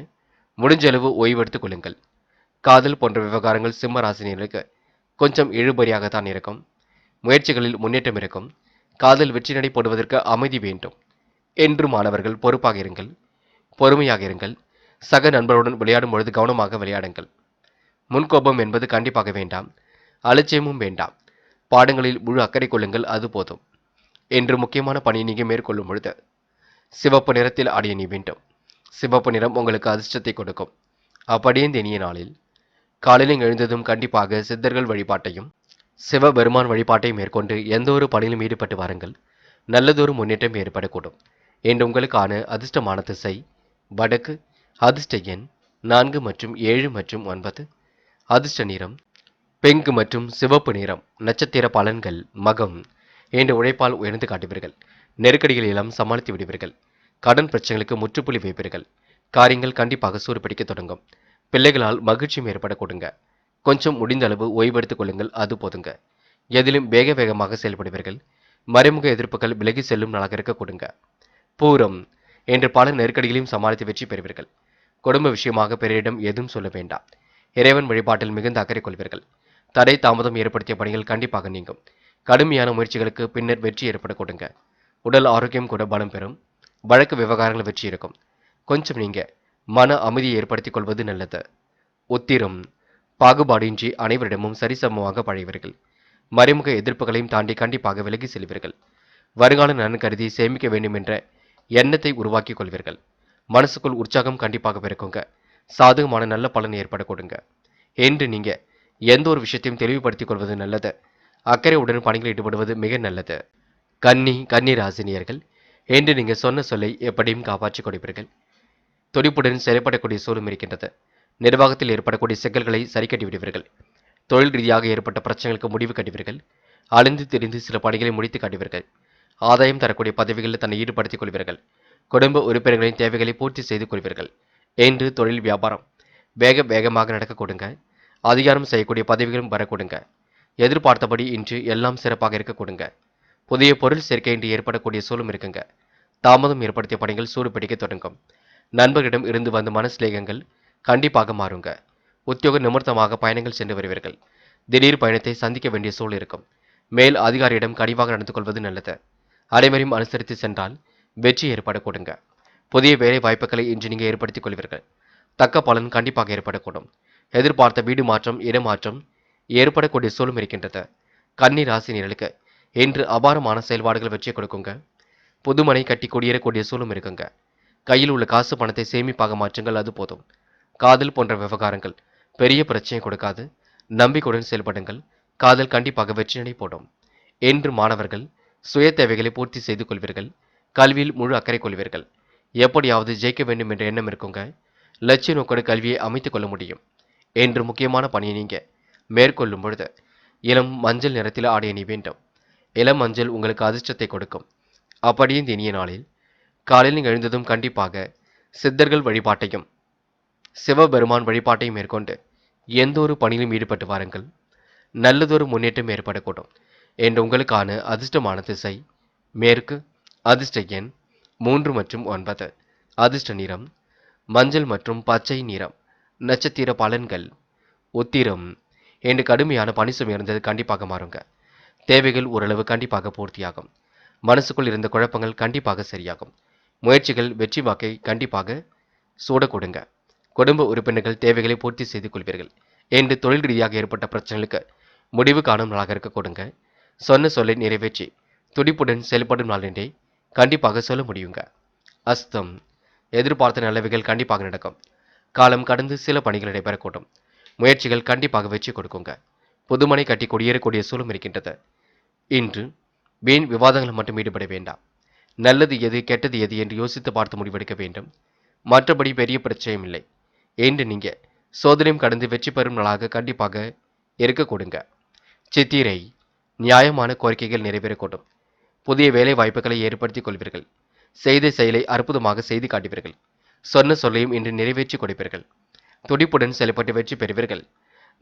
முடிஞ்ச அளவு ஓய்வெடுத்துக் கொள்ளுங்கள். காதல் போன்ற விவகாரங்கள் சிம்ம ராசினியர்களுக்கு கொஞ்சம் இழுபறியாகத்தான் இருக்கும். முயற்சிகளில் முன்னேற்றம் இருக்கும். காதல் வெற்றி நடை போடுவதற்கு அமைதி வேண்டும். என்று மாணவர்கள் பொறுப்பாக இருங்கள். பொறுமையாக இருங்கள். சக நண்பருடன் விளையாடும் பொழுது கவனமாக விளையாடுங்கள். முன்கோபம் என்பது கண்டிப்பாக வேண்டாம். அலட்சியமும் வேண்டாம். பாடங்களில் முழு அக்கறை கொள்ளுங்கள், அது போதும். என்று முக்கியமான பணியை நீங்கள் மேற்கொள்ளும் பொழுது சிவப்பு நிறத்தில் ஆடிய நீ வேண்டும். சிவப்பு நிறம் உங்களுக்கு அதிர்ஷ்டத்தை கொடுக்கும். அப்படியே இந்த இனிய நாளில் காலையில் எழுந்ததும் கண்டிப்பாக சித்தர்கள் வழிபாட்டையும் சிவபெருமான் வழிபாட்டை மேற்கொண்டு எந்த ஒரு பணியிலும் ஈடுபட்டு வாருங்கள். நல்லதொரு முன்னேற்றம் ஏற்படக்கூடும். இன்று உங்களுக்கான அதிர்ஷ்டமான திசை வடக்கு. அதிர்ஷ்ட எண் 4 மற்றும் 7 மற்றும் 9. அதிர்ஷ்ட நிறம் பிங்க் மற்றும் சிவப்பு நிறம். நட்சத்திர பலன்கள் மகம். இன்று உழைப்பால் உயர்ந்து காட்டுவீர்கள். நெருக்கடிகள் எல்லாம் சமாளித்து விடுவீர்கள். கடன் பிரச்சனைகளுக்கு முற்றுப்புள்ளி வைப்பீர்கள். காரியங்கள் கண்டிப்பாக சூடுபிடிக்க தொடங்கும். பிள்ளைகளால் மகிழ்ச்சியும் ஏற்பட கொடுங்க. கொஞ்சம் முடிந்த அளவு ஓய்வெடுத்துக் கொள்ளுங்கள், அது போதுங்க. எதிலும் வேக வேகமாக செயல்படுவீர்கள். மறைமுக எதிர்ப்புகள் விலகி செல்லும் நாளாக இருக்க கொடுங்க. பூரம் என்று பல நெருக்கடிகளையும் சமாளித்து வெற்றி பெறுவீர்கள். குடும்ப விஷயமாக பிறரிடம் எதுவும் சொல்ல வேண்டாம். இறைவன் வழிபாட்டில் மிகுந்த அக்கறை கொள்வீர்கள். தடை தாமதம் ஏற்படுத்திய பணிகள் கண்டிப்பாக நீங்கும். கடுமையான முயற்சிகளுக்கு பின்னர் வெற்றி ஏற்பட கொடுங்க. உடல் ஆரோக்கியம் கூட பலம் பெறும். வழக்கு விவகாரங்கள் வெற்றி இருக்கும். கொஞ்சம் நீங்க மன அமைதியை ஏற்படுத்திக் கொள்வது நல்லது. உத்திரம் பாகுபாடின்றி அனைவரிடமும் சரிசமமாக பழகுவீர்கள். மறைமுக எதிர்ப்புகளையும் தாண்டி கண்டிப்பாக விலகி செல்வீர்கள். வருங்கால நலன் கருதி சேமிக்க வேண்டும் என்ற எண்ணத்தை உருவாக்கிக் கொள்வீர்கள். மனசுக்குள் உற்சாகம் கண்டிப்பாக பிறக்குங்க. சாதகமான நல்ல பலன் ஏற்பட கொடுங்க. என்று நீங்க எந்த ஒரு விஷயத்தையும் தெளிவுபடுத்திக் கொள்வது நல்லது. அக்கறையுடன் பணிகளில் ஈடுபடுவது மிக நல்லது. கன்னி ராசினியர்கள், என்று நீங்க சொன்ன சொல்லை எப்படியும் காப்பாற்றிக் கொடுப்பீர்கள். துடிப்புடன் செயல்படக்கூடிய சூழலும் இருக்கின்றது. நிர்வாகத்தில் ஏற்படக்கூடிய சிக்கல்களை சரி கட்டி விடுவீர்கள். தொழில் ரீதியாக ஏற்பட்ட பிரச்சனைகளுக்கு முடிவு கட்டுவீர்கள். அழிந்து திரிந்து சில பணிகளை முடித்து காட்டுவீர்கள். ஆதாயம் தரக்கூடிய பதவிகளில் தன்னை ஈடுபடுத்திக் கொள்வீர்கள். குடும்ப உறுப்பினர்களின் தேவைகளை பூர்த்தி செய்து கொள்வீர்கள். என்று தொழில் வியாபாரம் வேகமாக நடக்க கொடுங்க. அதிகாரம் செய்யக்கூடிய பதவிகளும் வர கொடுங்க. எதிர்பார்த்தபடி இன்று எல்லாம் சிறப்பாக இருக்க கொடுங்க. புதிய பொருள் சேர்க்கை இன்று ஏற்படக்கூடிய சூழலும் இருக்குங்க. தாமதம் ஏற்படுத்திய பணிகள் சூடு பிடிக்க தொடங்கும். நண்பர்களிடம் இருந்து வந்த மனசிலேகங்கள் கண்டிப்பாக மாறுங்க. உத்தியோக நிமித்தமாக பயணங்கள் சென்று வருவீர்கள். திடீர் பயணத்தை சந்திக்க வேண்டிய சூழல் இருக்கும். மேல் அதிகாரியிடம் கனிவாக நடந்து கொள்வது நல்லது. அனைவரையும் அனுசரித்து சென்றால் வெற்றி ஏற்பட கொடுங்க. புதிய வேலை வாய்ப்புகளை இன்று நீங்கள் ஏற்படுத்திக் கொள்வீர்கள். தக்க பலன் கண்டிப்பாக ஏற்படக்கூடும். எதிர்பார்த்த வீடு மாற்றம் இடமாற்றம் ஏற்படக்கூடிய சூழலும் இருக்கின்றது. கன்னி ராசினியர்களுக்கு இன்று அபாரமான செயல்பாடுகள் வெற்றி கொடுக்குங்க. புதுமனை கட்டி குடியேறக்கூடிய சூழலும் இருக்குங்க. கையில் உள்ள காசு பணத்தை சேமிப்பாக மாற்றுங்கள், அது போதும். காதல் போன்ற விவகாரங்கள் பெரிய பிரச்சனை கொடுக்காது. நம்பிக்கையுடன் செயல்படுங்கள். காதல் கண்டிப்பாக வெற்றி நடை போடும். என்று மாணவர்கள் சுய தேவைகளை பூர்த்தி செய்து கொள்வீர்கள். கல்வியில் முழு அக்கறை கொள்வீர்கள். எப்படியாவது ஜெயிக்க வேண்டும் என்ற எண்ணம் இருக்குங்க. லட்சிய நோக்கோடு கல்வியை அமைத்துக் கொள்ள முடியும். என்று முக்கியமான பணியை நீங்க மேற்கொள்ளும் பொழுது இளம் மஞ்சள் நிறத்தில் ஆடை அணி வேண்டும். இளம் மஞ்சள் உங்களுக்கு அதிர்ஷ்டத்தை கொடுக்கும். அப்படியே இந்த இனிய நாளில் காலையில் நீங்கள் எழுந்ததும் கண்டிப்பாக சித்தர்கள் வழிபாட்டையும் சிவபெருமான் வழிபாட்டையும் மேற்கொண்டு எந்த ஒரு பணியிலும் ஈடுபட்டு வாருங்கள். நல்லதொரு முன்னேற்றம் ஏற்படக்கூடும். என்று உங்களுக்கான அதிர்ஷ்டமான திசை மேற்கு. அதிர்ஷ்ட எண் 3 மற்றும் 9. அதிர்ஷ்ட நிறம் மஞ்சள் மற்றும் பச்சை நிறம். நட்சத்திர பலன்கள் உத்திரம் என்று கடுமையான பணி சுமை இருந்தது கண்டிப்பாக மாறுங்க. தேவைகள் ஓரளவு கண்டிப்பாக பூர்த்தியாகும். மனசுக்குள் இருந்த குழப்பங்கள் கண்டிப்பாக சரியாகும். முயற்சிகள் வெற்றி வாக்கை கண்டிப்பாக சூட கொடுங்க. குடும்ப உறுப்பினர்கள் தேவைகளை பூர்த்தி செய்து கொள்வீர்கள். என்று தொழில் ரீதியாக ஏற்பட்ட பிரச்சனைகளுக்கு முடிவு காணும் நாளாக இருக்க கொடுங்க. சொன்ன சொல்லை நிறைவேற்றி துடிப்புடன் செயல்படும் நாள் என்றே கண்டிப்பாக சொல்ல முடியுங்க. அஸ்தம் எதிர்பார்த்த நல்லவைகள் கண்டிப்பாக நடக்கும். காலம் கடந்து சில பணிகள் நடைபெறக்கூடும். முயற்சிகள் கண்டிப்பாக வெற்றி கொடுக்குங்க. புதுமனை கட்டி குடியேறக்கூடிய சூழலும் இருக்கின்றது. இன்று வீண் விவாதங்கள் மட்டும் ஈடுபட வேண்டாம். நல்லது எது கெட்டது எது என்று யோசித்து பார்த்து முடிவெடுக்க வேண்டும். மற்றபடி பெரிய பிரச்சனையும் இல்லை. என்று நீங்க சோதனையும் கடந்து வெற்றி பெறும் நாளாக கண்டிப்பாக இருக்க கொடுங்க. சித்திரை நியாயமான கோரிக்கைகள் நிறைவேறக்கூடும். புதிய வேலை வாய்ப்புகளை ஏற்படுத்திக் கொள்வீர்கள். செய்த செயலை அற்புதமாக செய்து காட்டுவீர்கள். சொன்ன சொல்லையும் இன்று நிறைவேற்றி கொடுப்பீர்கள். துடிப்புடன் செயல்பட்டு வெற்றி பெறுவீர்கள்.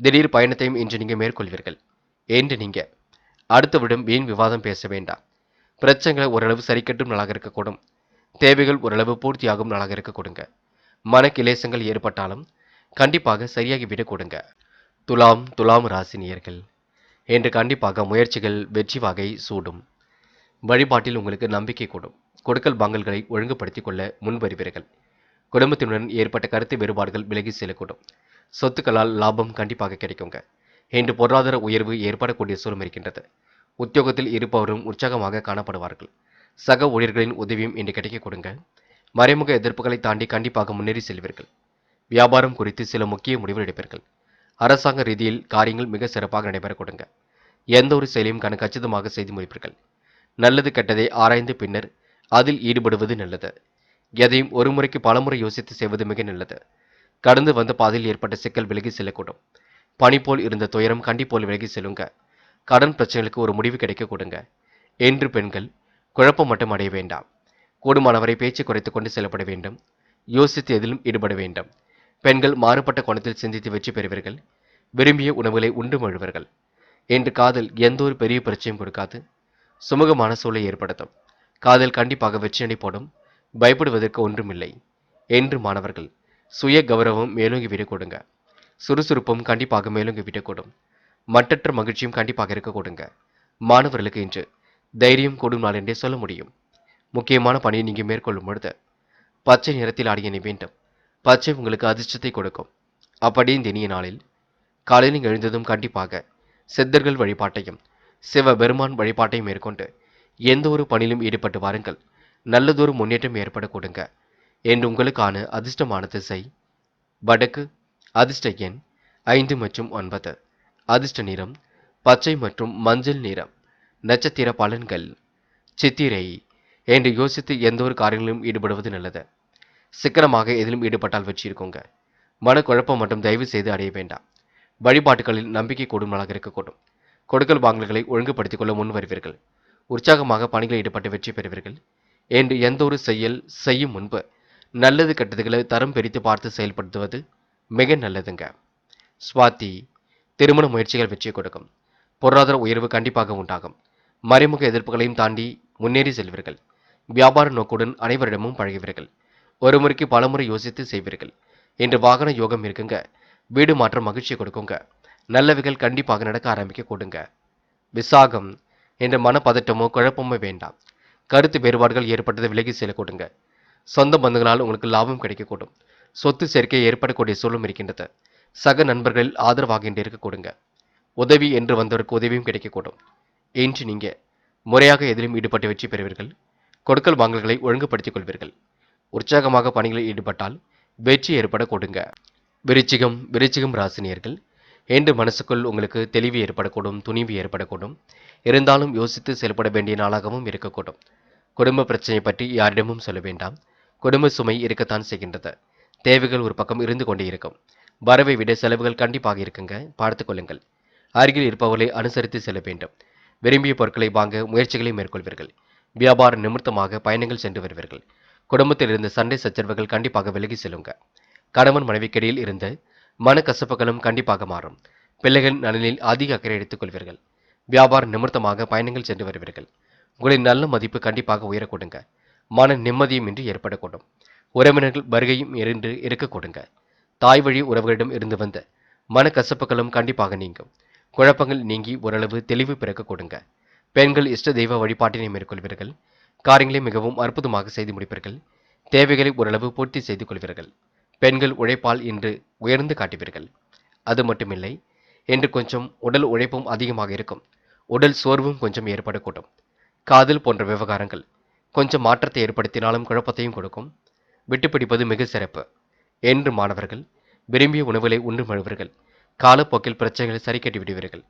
திடீர் பயணத்தையும் இன்று நீங்க மேற்கொள்வீர்கள். என்று நீங்க அடுத்தவிடம் வீண் விவாதம் பேச வேண்டாம். பிரச்சனைகளை ஓரளவு சரி கட்டும் நாளாக இருக்கக்கூடும். தேவைகள் ஓரளவு பூர்த்தியாகும் நாளாக இருக்க கொடுங்க. மன கிளேசங்கள் ஏற்பட்டாலும் கண்டிப்பாக சரியாகி விட கொடுங்க. துலாம் ராசினியர்கள் என்று கண்டிப்பாக முயற்சிகள் வெற்றி வகை சூடும். வழிபாட்டில் உங்களுக்கு நம்பிக்கை கூடும். கொடுக்கல் வாங்கல்களை ஒழுங்குபடுத்திக் கொள்ள முன்வருவீர்கள். குடும்பத்தினுடன் ஏற்பட்ட கருத்து வேறுபாடுகள் விலகி செல்லக்கூடும். சொத்துக்களால் லாபம் கண்டிப்பாக கிடைக்குங்க. இன்று பொருளாதார உயர்வு ஏற்படக்கூடிய சூழல் இருக்கின்றது. உத்தியோகத்தில் இருப்பவரும் உற்சாகமாக காணப்படுவார்கள். சக ஊழியர்களின் உதவியும் இன்று கிடைக்க கொடுங்க. மறைமுக எதிர்ப்புகளை தாண்டி கண்டிப்பாக முன்னேறி செல்வீர்கள். வியாபாரம் குறித்து சில முக்கிய முடிவுகள் எடுப்பீர்கள். அரசாங்க ரீதியில் காரியங்கள் மிக சிறப்பாக நடைபெற கொடுங்க. எந்த ஒரு செயலையும் கச்சிதமாக செய்து முடிப்பீர்கள். நல்லது கெட்டதை ஆராய்ந்து பின்னர் அதில் ஈடுபடுவது நல்லது. எதையும் ஒரு முறைக்கு பலமுறை யோசித்து செய்வது மிக நல்லது. கடந்து வந்த பாதையில் ஏற்பட்ட சிக்கல் விலகி செல்லக்கூடும். பனி போல் இருந்த துயரம் கண்டி போல் விலகி செல்லுங்க. கடன் பிரச்சனைகளுக்கு ஒரு முடிவு கிடைக்க கொடுங்க. என்று பெண்கள் குழப்பம் மட்டும் அடைய வேண்டாம். கூடுமானவரை பேச்சை குறைத்துக் கொண்டு செல்லப்பட வேண்டும். யோசித்து எதிலும் ஈடுபட வேண்டும். பெண்கள் மாறுபட்ட கோணத்தில் சிந்தித்து வெற்றி பெறுவீர்கள். விரும்பிய உணவுகளை உண்டு மழுவர்கள். என்று காதல் எந்த ஒரு பெரிய பிரச்சனையும் கொடுக்காது. சுமூகமான சூழலை ஏற்படுத்தும். காதல் கண்டிப்பாக வெற்றியடை போடும். பயப்படுவதற்கு ஒன்றுமில்லை. என்று மாணவர்கள் சுய கௌரவம் மேலோங்கி விடக் கொடுங்க. சுறுசுறுப்பும் கண்டிப்பாக மேலோங்கி விடக்கூடும். மட்டற்ற மகிழ்ச்சியும் கண்டிப்பாக இருக்க கொடுங்க. மாணவர்களுக்கு இன்று தைரியம் கூடும் நாள் என்றே சொல்ல முடியும். முக்கியமான பணியை நீங்க மேற்கொள்ளும் பொழுது பச்சை நிறத்தில் ஆடிய அணி வேண்டும். பச்சை உங்களுக்கு அதிர்ஷ்டத்தை கொடுக்கும். அப்படி இந்த இனிய நாளில் காலையில் எழுந்ததும் கண்டிப்பாக சித்தர்கள் வழிபாட்டையும் சிவபெருமான் வழிபாட்டையும் மேற்கொண்டு எந்த ஒரு பணியிலும் ஈடுபட்டு வாருங்கள். நல்லதொரு முன்னேற்றம் ஏற்பட கொடுங்க. என்று உங்களுக்கான அதிர்ஷ்டமான திசை வடக்கு. அதிர்ஷ்ட எண் 5 மற்றும் 9. அதிர்ஷ்ட நிறம் பச்சை மற்றும் மஞ்சள் நிறம். நட்சத்திர பலன்கள் சித்திரை. என்று யோசித்து எந்த ஒரு காரியங்களிலும் ஈடுபடுவது நல்லது. சிக்கனமாக எதிலும் ஈடுபட்டால் வெற்றி இருக்குங்க. மனக்குழப்பம் மற்றும் தயவு செய்து அடைய வேண்டாம். வழிபாட்டுகளில் நம்பிக்கை கூடும் நாளாக இருக்கக்கூடும். கொடுக்கல் வாங்கல்களை ஒழுங்குபடுத்திக் கொள்ள முன் வருவீர்கள். உற்சாகமாக பணிகளில் ஈடுபட்டு வெற்றி பெறுவீர்கள். என்று எந்த ஒரு செயல் செய்யும் முன்பு நல்லது கெட்டதுகளை தரம் பிரித்து பார்த்து செயல்படுத்துவது மிக நல்லதுங்க. சுவாதி. திருமண முயற்சிகள் வெற்றி கொடுக்கும். பொருளாதார உயர்வு கண்டிப்பாக உண்டாகும். மறைமுக எதிர்ப்புகளையும் தாண்டி முன்னேறி செல்வீர்கள். வியாபார நோக்குடன் அனைவரிடமும் பழகுவீர்கள். ஒரு முறைக்கு பலமுறை யோசித்து செய்வீர்கள். இன்று வாகன யோகம் இருக்குங்க. வீடு மாற்றம் மகிழ்ச்சியை கொடுக்குங்க. நல்லவைகள் கண்டிப்பாக நடக்க ஆரம்பிக்க கொடுங்க. விசாகம். என்ற மனப்பதட்டமோ குழப்பமோ வேண்டாம். கருத்து வேறுபாடுகள் ஏற்பட்டதை விலகி செல்ல கொடுங்க. சொந்த பந்துகளால் உங்களுக்கு லாபம் கிடைக்கக்கூடும். சொத்து சேர்க்கை ஏற்படக்கூடிய சூழலும் இருக்கின்றது. சக நண்பர்களில் ஆதரவாக இன்று இருக்க கொடுங்க. உதவி என்று வந்தவருக்கு உதவியும் கிடைக்கக்கூடும். இன்று நீங்க முறையாக எதிலும் ஈடுபட்டு வெற்றி பெறுவீர்கள். கொடுக்கல் வாங்கல்களை ஒழுங்குபடுத்திக் கொள்வீர்கள். உற்சாகமாக பணிகளில் ஈடுபட்டால் வெற்றி ஏற்பட கொடுங்க. விருச்சிகம் ராசினியர்கள். என்று மனசுக்குள் உங்களுக்கு தெளிவு ஏற்படக்கூடும். துணிவு ஏற்படக்கூடும். இருந்தாலும் யோசித்து செயல்பட வேண்டிய நாளாகவும் இருக்கக்கூடும். குடும்ப பிரச்சனை பற்றி யாரிடமும் சொல்ல வேண்டாம். குடும்ப சுமை இருக்கத்தான் செய்கின்றது. தேவைகள் ஒரு பக்கம் இருந்து கொண்டே இருக்கும். வரவை விட செலவுகள் கண்டிப்பாக இருக்குங்க. பார்த்துக் கொள்ளுங்கள். அருகில் இருப்பவர்களை அனுசரித்து செல்ல வேண்டும். விரும்பிய பொருட்களை வாங்க முயற்சிகளை மேற்கொள்வீர்கள். வியாபார நிமித்தமாக பயணங்கள் சென்று வருவீர்கள். குடும்பத்தில் இருந்த சண்டை சச்சரவுகள் கண்டிப்பாக விலகி செல்லுங்க. கணவன் மனைவிக்கிடையில் இருந்த மனக்கசப்புகளும் கண்டிப்பாக மாறும். பிள்ளைகள் நலனில் அதிக அக்கறை எடுத்துக் கொள்வீர்கள். வியாபார நிமித்தமாக பயணங்கள் சென்று வருவீர்கள். உங்களின் நல்ல மதிப்பு கண்டிப்பாக உயரக் கொடுங்க. மன நிம்மதியும் இன்றி ஏற்படக்கூடும். உறவினர்கள் வருகையும் இருந்து இருக்க கொடுங்க. தாய் வழி உறவுகளிடம் இருந்து வந்த மனக்கசப்புகளும் கண்டிப்பாக நீங்கும். குழப்பங்கள் நீங்கி ஓரளவு தெளிவு பிறக்க கொடுங்க. பெண்கள் இஷ்ட தெய்வ வழிபாட்டினை மேற்கொள்வீர்கள். காரியங்களை மிகவும் அற்புதமாக செய்து முடிப்பீர்கள். தேவைகளை ஓரளவு பூர்த்தி செய்து கொள்வீர்கள். பெண்கள் உழைப்பால் இன்று உயர்ந்து காட்டுவீர்கள். அது மட்டுமில்லை, என்று கொஞ்சம் உடல் உழைப்பும் அதிகமாக இருக்கும். உடல் சோர்வும் கொஞ்சம் ஏற்படக்கூடும். காதல் போன்ற விவகாரங்கள் கொஞ்சம் மாற்றத்தை ஏற்படுத்தினாலும் குழப்பத்தையும் கொடுக்கும். விட்டுப்பிடிப்பது மிக சிறப்பு. என்று மாணவர்கள் விரும்பிய உணவுகளை உண்டு மழுவர்கள். காலப்போக்கில் பிரச்சனைகளை சரி கட்டி விடுவீர்கள்.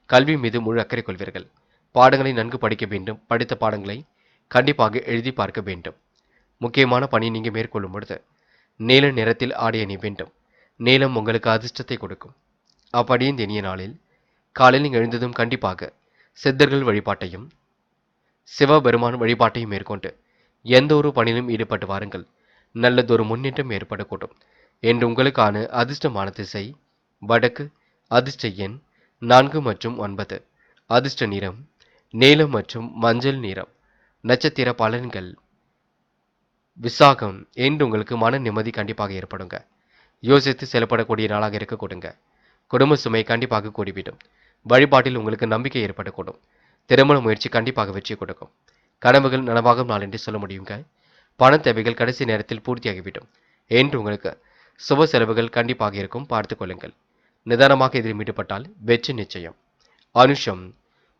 கல்வி மீது முழு அக்கறை கொள்வீர்கள். பாடங்களை நன்கு படிக்க வேண்டும். படித்த பாடங்களை கண்டிப்பாக எழுதி பார்க்க வேண்டும். முக்கியமான பணி நீங்க மேற்கொள்ளும் பொழுது நீல நிறத்தில் ஆடை அணி வேண்டும். நீலம் உங்களுக்கு அதிர்ஷ்டத்தை கொடுக்கும். அப்படி இந்த இனிய நாளில் காலையில் எழுந்ததும் கண்டிப்பாக சித்தர்கள் வழிபாட்டையும் சிவபெருமான் வழிபாட்டையும் மேற்கொண்டு எந்த ஒரு பணியிலும் ஈடுபட்டு வாருங்கள். நல்லதொரு முன்னேற்றம் ஏற்படக்கூடும். என்று உங்களுக்கான அதிர்ஷ்டமான திசை வடக்கு. அதிர்ஷ்ட எண் 4 மற்றும் 9. அதிர்ஷ்ட நிறம் நீலம் மற்றும் மஞ்சள் நிறம். நட்சத்திர பலன்கள் விசாகம். என்று உங்களுக்கு மன நிம்மதி கண்டிப்பாக ஏற்படுங்க. யோசித்து செயல்படக்கூடிய நாளாக இருக்க கொடுங்க. குடும்ப சுமை கண்டிப்பாக கூடிவிடும். வழிபாட்டில் உங்களுக்கு நம்பிக்கை ஏற்படக்கூடும். திருமண முயற்சி கண்டிப்பாக வெற்றி கொடுக்கும். கனவுகள் நனவாகும் நாள் என்று சொல்ல முடியுங்க. பண தேவைகள் கடைசி நேரத்தில் பூர்த்தியாகிவிடும். என்று உங்களுக்கு சுப செலவுகள் கண்டிப்பாக இருக்கும். பார்த்துக் கொள்ளுங்கள். நிதானமாக இதில் ஈடுபட்டால் வெற்றி நிச்சயம். அனுஷம்.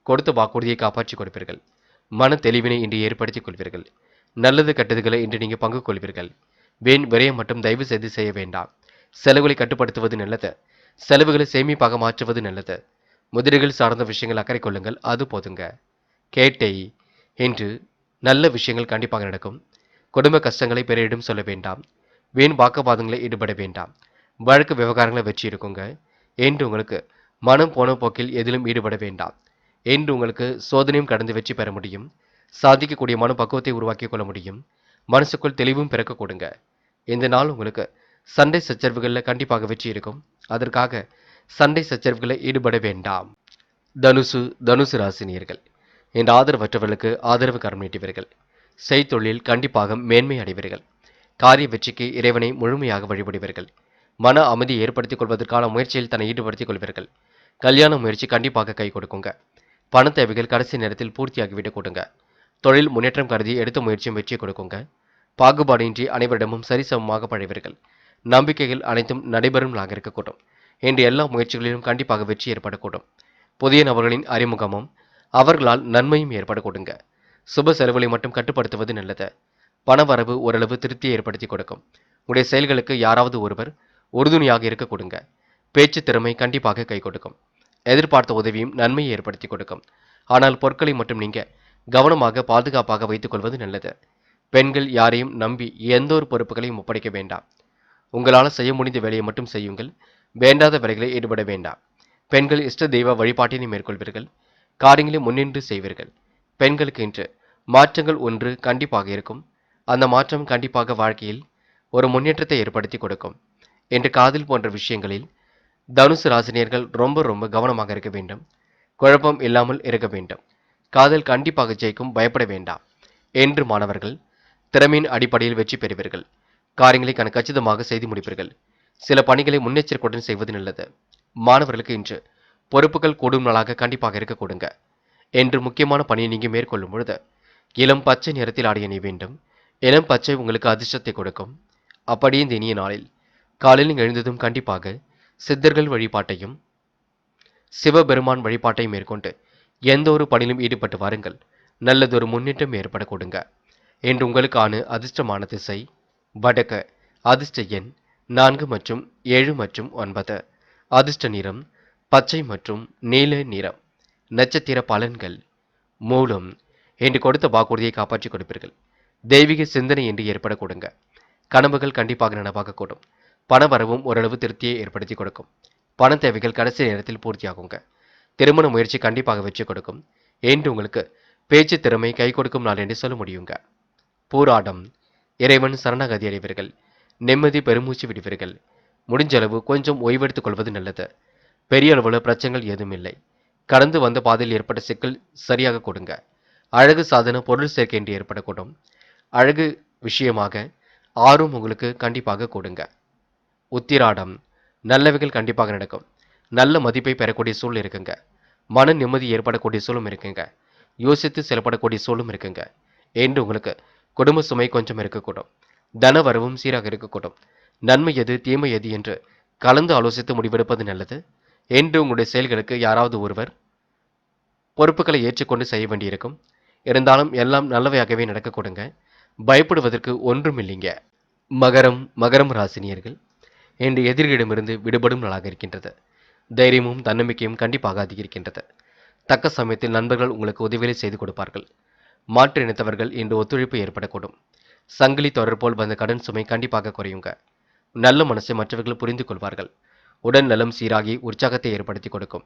கொடுத்த வாக்குறுதியை காப்பாற்றிக் கொடுப்பீர்கள். மன தெளிவினை இன்று ஏற்படுத்திக் கொள்வீர்கள். நல்லது கெட்டதுகளை இன்று நீங்கள் பங்கு கொள்வீர்கள். வீண் விரயம் மட்டும் தயவு செய்து செய்ய வேண்டாம். செலவுகளை கட்டுப்படுத்துவது நல்லது. செலவுகளை சேமிப்பாக மாற்றுவது நல்லது. முதலீடுகள் சார்ந்த விஷயங்கள் அக்கறை கொள்ளுங்கள், அது போதுங்க. கேட்டை இன்று நல்ல விஷயங்கள் கண்டிப்பாக நடக்கும். குடும்ப கஷ்டங்களை பிறரிடம் சொல்ல வேண்டாம். வீண் வாக்குவாதங்களில் ஈடுபட வேண்டாம். வழக்கு விவகாரங்களை வெற்றி இருக்குங்க. இன்று உங்களுக்கு மனம் போன போக்கில் எதிலும் ஈடுபட வேண்டாம். இன்று உங்களுக்கு சோதனையும் கடந்து வெற்றி பெற முடியும். சாதிக்கக்கூடிய மன பக்குவத்தை உருவாக்கிக் கொள்ள முடியும். மனசுக்குள் தெளிவும் பிறக்க கொடுங்க. இந்த நாள் உங்களுக்கு சண்டை சச்சரவுகளில் கண்டிப்பாக வெற்றி இருக்கும். அதற்காக சண்டை சச்சரவுகளில் ஈடுபட வேண்டாம். தனுசு தனுசு ராசினியர்கள் இந்த ஆதரவற்றவர்களுக்கு ஆதரவு கரம் நீட்டுவீர்கள். செய்தொழில் கண்டிப்பாக மேன்மை அடைவீர்கள். காரிய வெற்றிக்கு இறைவனை முழுமையாக வழிபடுவீர்கள். மன அமைதியை ஏற்படுத்திக் கொள்வதற்கான முயற்சியில் தன்னை ஈடுபடுத்திக் கொள்வீர்கள். கல்யாண முயற்சி கண்டிப்பாக கை கொடுக்குங்க. பண தேவைகள் கடைசி நேரத்தில் பூர்த்தியாகிவிட்டு கொடுங்க. தொழில் முன்னேற்றம் கருதி எடுத்த முயற்சியும் வெற்றி கொடுக்குங்க. பாகுபாடின்றி அனைவரிடமும் சரிசமமாக பழவீர்கள். நம்பிக்கைகள் அனைத்தும் நடைபெறும்லாக இருக்கக்கூடும். இன்று எல்லா முயற்சிகளிலும் கண்டிப்பாக வெற்றி ஏற்படக்கூடும். புதிய நபர்களின் அறிமுகமும் அவர்களால் நன்மையும் ஏற்பட கொடுங்க. சுப செலவுகளை மட்டும் கட்டுப்படுத்துவது நல்லது. பணவரவு ஓரளவு திருப்தியை ஏற்படுத்தி கொடுக்கும். உடைய செயல்களுக்கு யாராவது ஒருவர் உறுதுணையாக இருக்க கொடுங்க. பேச்சு திறமை கண்டிப்பாக கை கொடுக்கும். எதிர்பார்த்த உதவியும் நன்மையை ஏற்படுத்தி கொடுக்கும். ஆனால் பொருட்களை மட்டும் நீங்க கவனமாக பாதுகாப்பாக வைத்துக் கொள்வது நல்லது. பெண்கள் யாரையும் நம்பி எந்த ஒரு பொறுப்புகளையும் ஒப்படைக்க வேண்டாம். உங்களால் செய்ய முடிந்த வேலையை மட்டும் செய்யுங்கள். வேண்டாத வேலைகளை ஈடுபட வேண்டாம். பெண்கள் இஷ்ட தெய்வ வழிபாட்டினை மேற்கொள்வீர்கள். காரியங்களை முன்னின்று செய்வீர்கள். பெண்களுக்கு இன்று மாற்றங்கள் ஒன்று கண்டிப்பாக இருக்கும். அந்த மாற்றம் கண்டிப்பாக வாழ்க்கையில் ஒரு முன்னேற்றத்தை ஏற்படுத்தி கொடுக்கும். இன்று காதல் போன்ற விஷயங்களில் தனுசு ராசினியர்கள் ரொம்ப ரொம்ப கவனமாக இருக்க வேண்டும். குழப்பம் இல்லாமல் இருக்க வேண்டும். காதல் கண்டிப்பாக ஜெயிக்கும், பயப்பட வேண்டாம். என்று மாணவர்கள் திறமையின் அடிப்படையில் வெற்றி பெறுவீர்கள். காரியங்களை கச்சிதமாக செய்து முடிப்பீர்கள். சில பணிகளை முன்னெச்சரிக்கையுடன் செய்வது நல்லது. மாணவர்களுக்கு இன்று பொறுப்புகள் கூடும் நாளாக கண்டிப்பாக இருக்க கொடுங்க. என்று முக்கியமான பணியை நீங்க மேற்கொள்ளும் பொழுது இளம் பச்சை நிறத்தில் ஆடை அணிய வேண்டும். இளம் பச்சை உங்களுக்கு அதிர்ஷ்டத்தை கொடுக்கும். அப்படியே இந்த இனிய நாளில் காலையில் எழுந்ததும் கண்டிப்பாக சித்தர்கள் வழிபாட்டையும் சிவபெருமான் வழிபாட்டையும் மேற்கொண்டு எந்த ஒரு பணியிலும் ஈடுபட்டு வாருங்கள். நல்லதொரு முன்னேற்றம் ஏற்பட கொடுங்க. என்று உங்களுக்கான அதிர்ஷ்டமான திசை வடக்கு. அதிர்ஷ்ட எண் 4 மற்றும் 7 மற்றும் 9. அதிர்ஷ்ட நிறம் பச்சை மற்றும் நீல நிறம். நட்சத்திர பலன்கள் மூலம் என்று கொடுத்த வாக்குறுதியை காப்பாற்றிக் கொடுப்பீர்கள். தெய்வீக சிந்தனை என்று ஏற்பட கொடுங்க. கனவுகள் கண்டிப்பாக நனவாக கூடும். பணவரவும் ஓரளவு திருப்தியை ஏற்படுத்தி கொடுக்கும். பண தேவைகள் கடைசி நேரத்தில் பூர்த்தியாகுங்க. திருமண முயற்சி கண்டிப்பாக வெற்றி கொடுக்கும். என்று உங்களுக்கு பேச்சு திறமை கை கொடுக்கும் நாள் என்று சொல்ல முடியுங்க. பூராடம் இறைவன் சரணாகதி அடைவீர்கள். நிம்மதி பெருமூச்சு விடுவீர்கள். முடிஞ்சளவு கொஞ்சம் ஓய்வெடுத்துக் கொள்வது நல்லது. பெரிய அளவுல பிரச்சனைகள் ஏதும் இல்லை. கடந்து வந்த பாதையில் ஏற்பட்ட சிக்கல் சரியாக கொடுங்க. அழகு சாதன பொருள் சேர்க்கை என்று ஏற்படக்கூடும். அழகு விஷயமாக ஆர்வம் உங்களுக்கு கண்டிப்பாக கொடுங்க. உத்திராடம் நல்லவைகள் கண்டிப்பாக நடக்கும். நல்ல மதிப்பை பெறக்கூடிய சூழல் இருக்குங்க. மன நிம்மதி ஏற்படக்கூடிய சூழலும் இருக்குங்க. யோசித்து செயல்படக்கூடிய சூழலும் இருக்குங்க. என்று உங்களுக்கு குடும்ப சுமை கொஞ்சம் இருக்கக்கூடும். தன வரவும் சீராக இருக்கக்கூடும். நன்மை எது தீமை எது என்று கலந்து ஆலோசித்து முடிவெடுப்பது நல்லது. என்று உங்களுடைய செயல்களுக்கு யாராவது ஒருவர் பொறுப்புகளை ஏற்றுக்கொண்டு செய்ய வேண்டியிருக்கும். இருந்தாலும் எல்லாம் நல்லவையாகவே நடக்க கொடுங்க. பயப்படுவதற்கு ஒன்றும் இல்லைங்க. மகரம் ராசினியர்கள் இன்று எதிரிகளிடமிருந்து விடுபடும் நாளாக இருக்கின்றது. தைரியமும் தன்னம்பிக்கையும் கண்டிப்பாக அதிகரிக்கின்றது. தக்க சமயத்தில் நண்பர்கள் உங்களுக்கு உதவிகளை செய்து கொடுப்பார்கள். மாற்று இனத்தவர்கள் இன்று ஒத்துழைப்பு ஏற்படக்கூடும். சங்கிலி தொடர் போல் வந்த கடன் சுமை கண்டிப்பாக குறையுங்க. நல்ல மனசை மற்றவர்கள் புரிந்து கொள்வார்கள். உடல் நலம் சீராகி உற்சாகத்தை ஏற்படுத்தி கொடுக்கும்.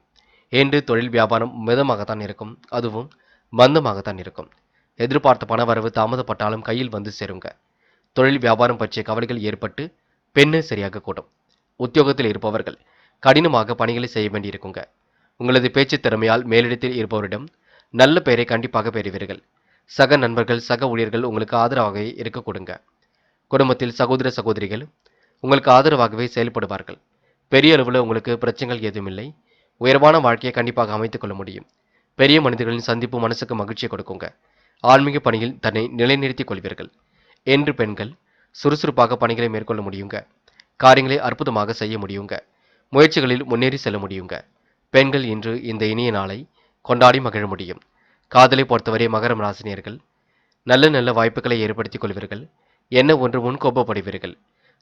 என்று தொழில் வியாபாரம் மிதமாகத்தான் இருக்கும். அதுவும் மந்தமாகத்தான் இருக்கும். எதிர்பார்த்த பணவரவு தாமதப்பட்டாலும் கையில் வந்து சேருங்க. தொழில் வியாபாரம் பற்றிய கவலைகள் ஏற்பட்டு பெண்ணு சரியாக கூடும். உத்தியோகத்தில் இருப்பவர்கள் கடினமாக பணிகளை செய்ய வேண்டியிருக்குங்க. உங்களது பேச்சு திறமையால் மேலிடத்தில் இருப்பவரிடம் நல்ல பெயரை கண்டிப்பாக பெறுவீர்கள். சக நண்பர்கள் சக ஊழியர்கள் உங்களுக்கு ஆதரவாகவே இருக்க கொடுங்க. குடும்பத்தில் சகோதர சகோதரிகள் உங்களுக்கு ஆதரவாகவே செயல்படுவார்கள். பெரிய அளவில் உங்களுக்கு பிரச்சனைகள் எதுவும் இல்லை. உயர்வான வாழ்க்கையை கண்டிப்பாக அமைத்துக் கொள்ள முடியும். பெரிய மனிதர்களின் சந்திப்பு மனசுக்கு மகிழ்ச்சியை கொடுக்குங்க. ஆன்மீக பணியில் தன்னை நிலைநிறுத்திக் கொள்வீர்கள். என்று பெண்கள் சுறுசுறுப்பாக பணிகளை மேற்கொள்ள முடியுங்க. காரியங்களை அற்புதமாக செய்ய முடியுங்க. முயற்சிகளில் முன்னேறி செல்ல முடியுங்க. பெண்கள் இன்று இந்த இனிய நாளை கொண்டாடி மகிழ முடியும். காதலை பொறுத்தவரை மகரம் ராசினியர்கள் நல்ல நல்ல வாய்ப்புகளை ஏற்படுத்திக் கொள்வீர்கள். என்ன ஒன்று முன்கோபப்படுவீர்கள்.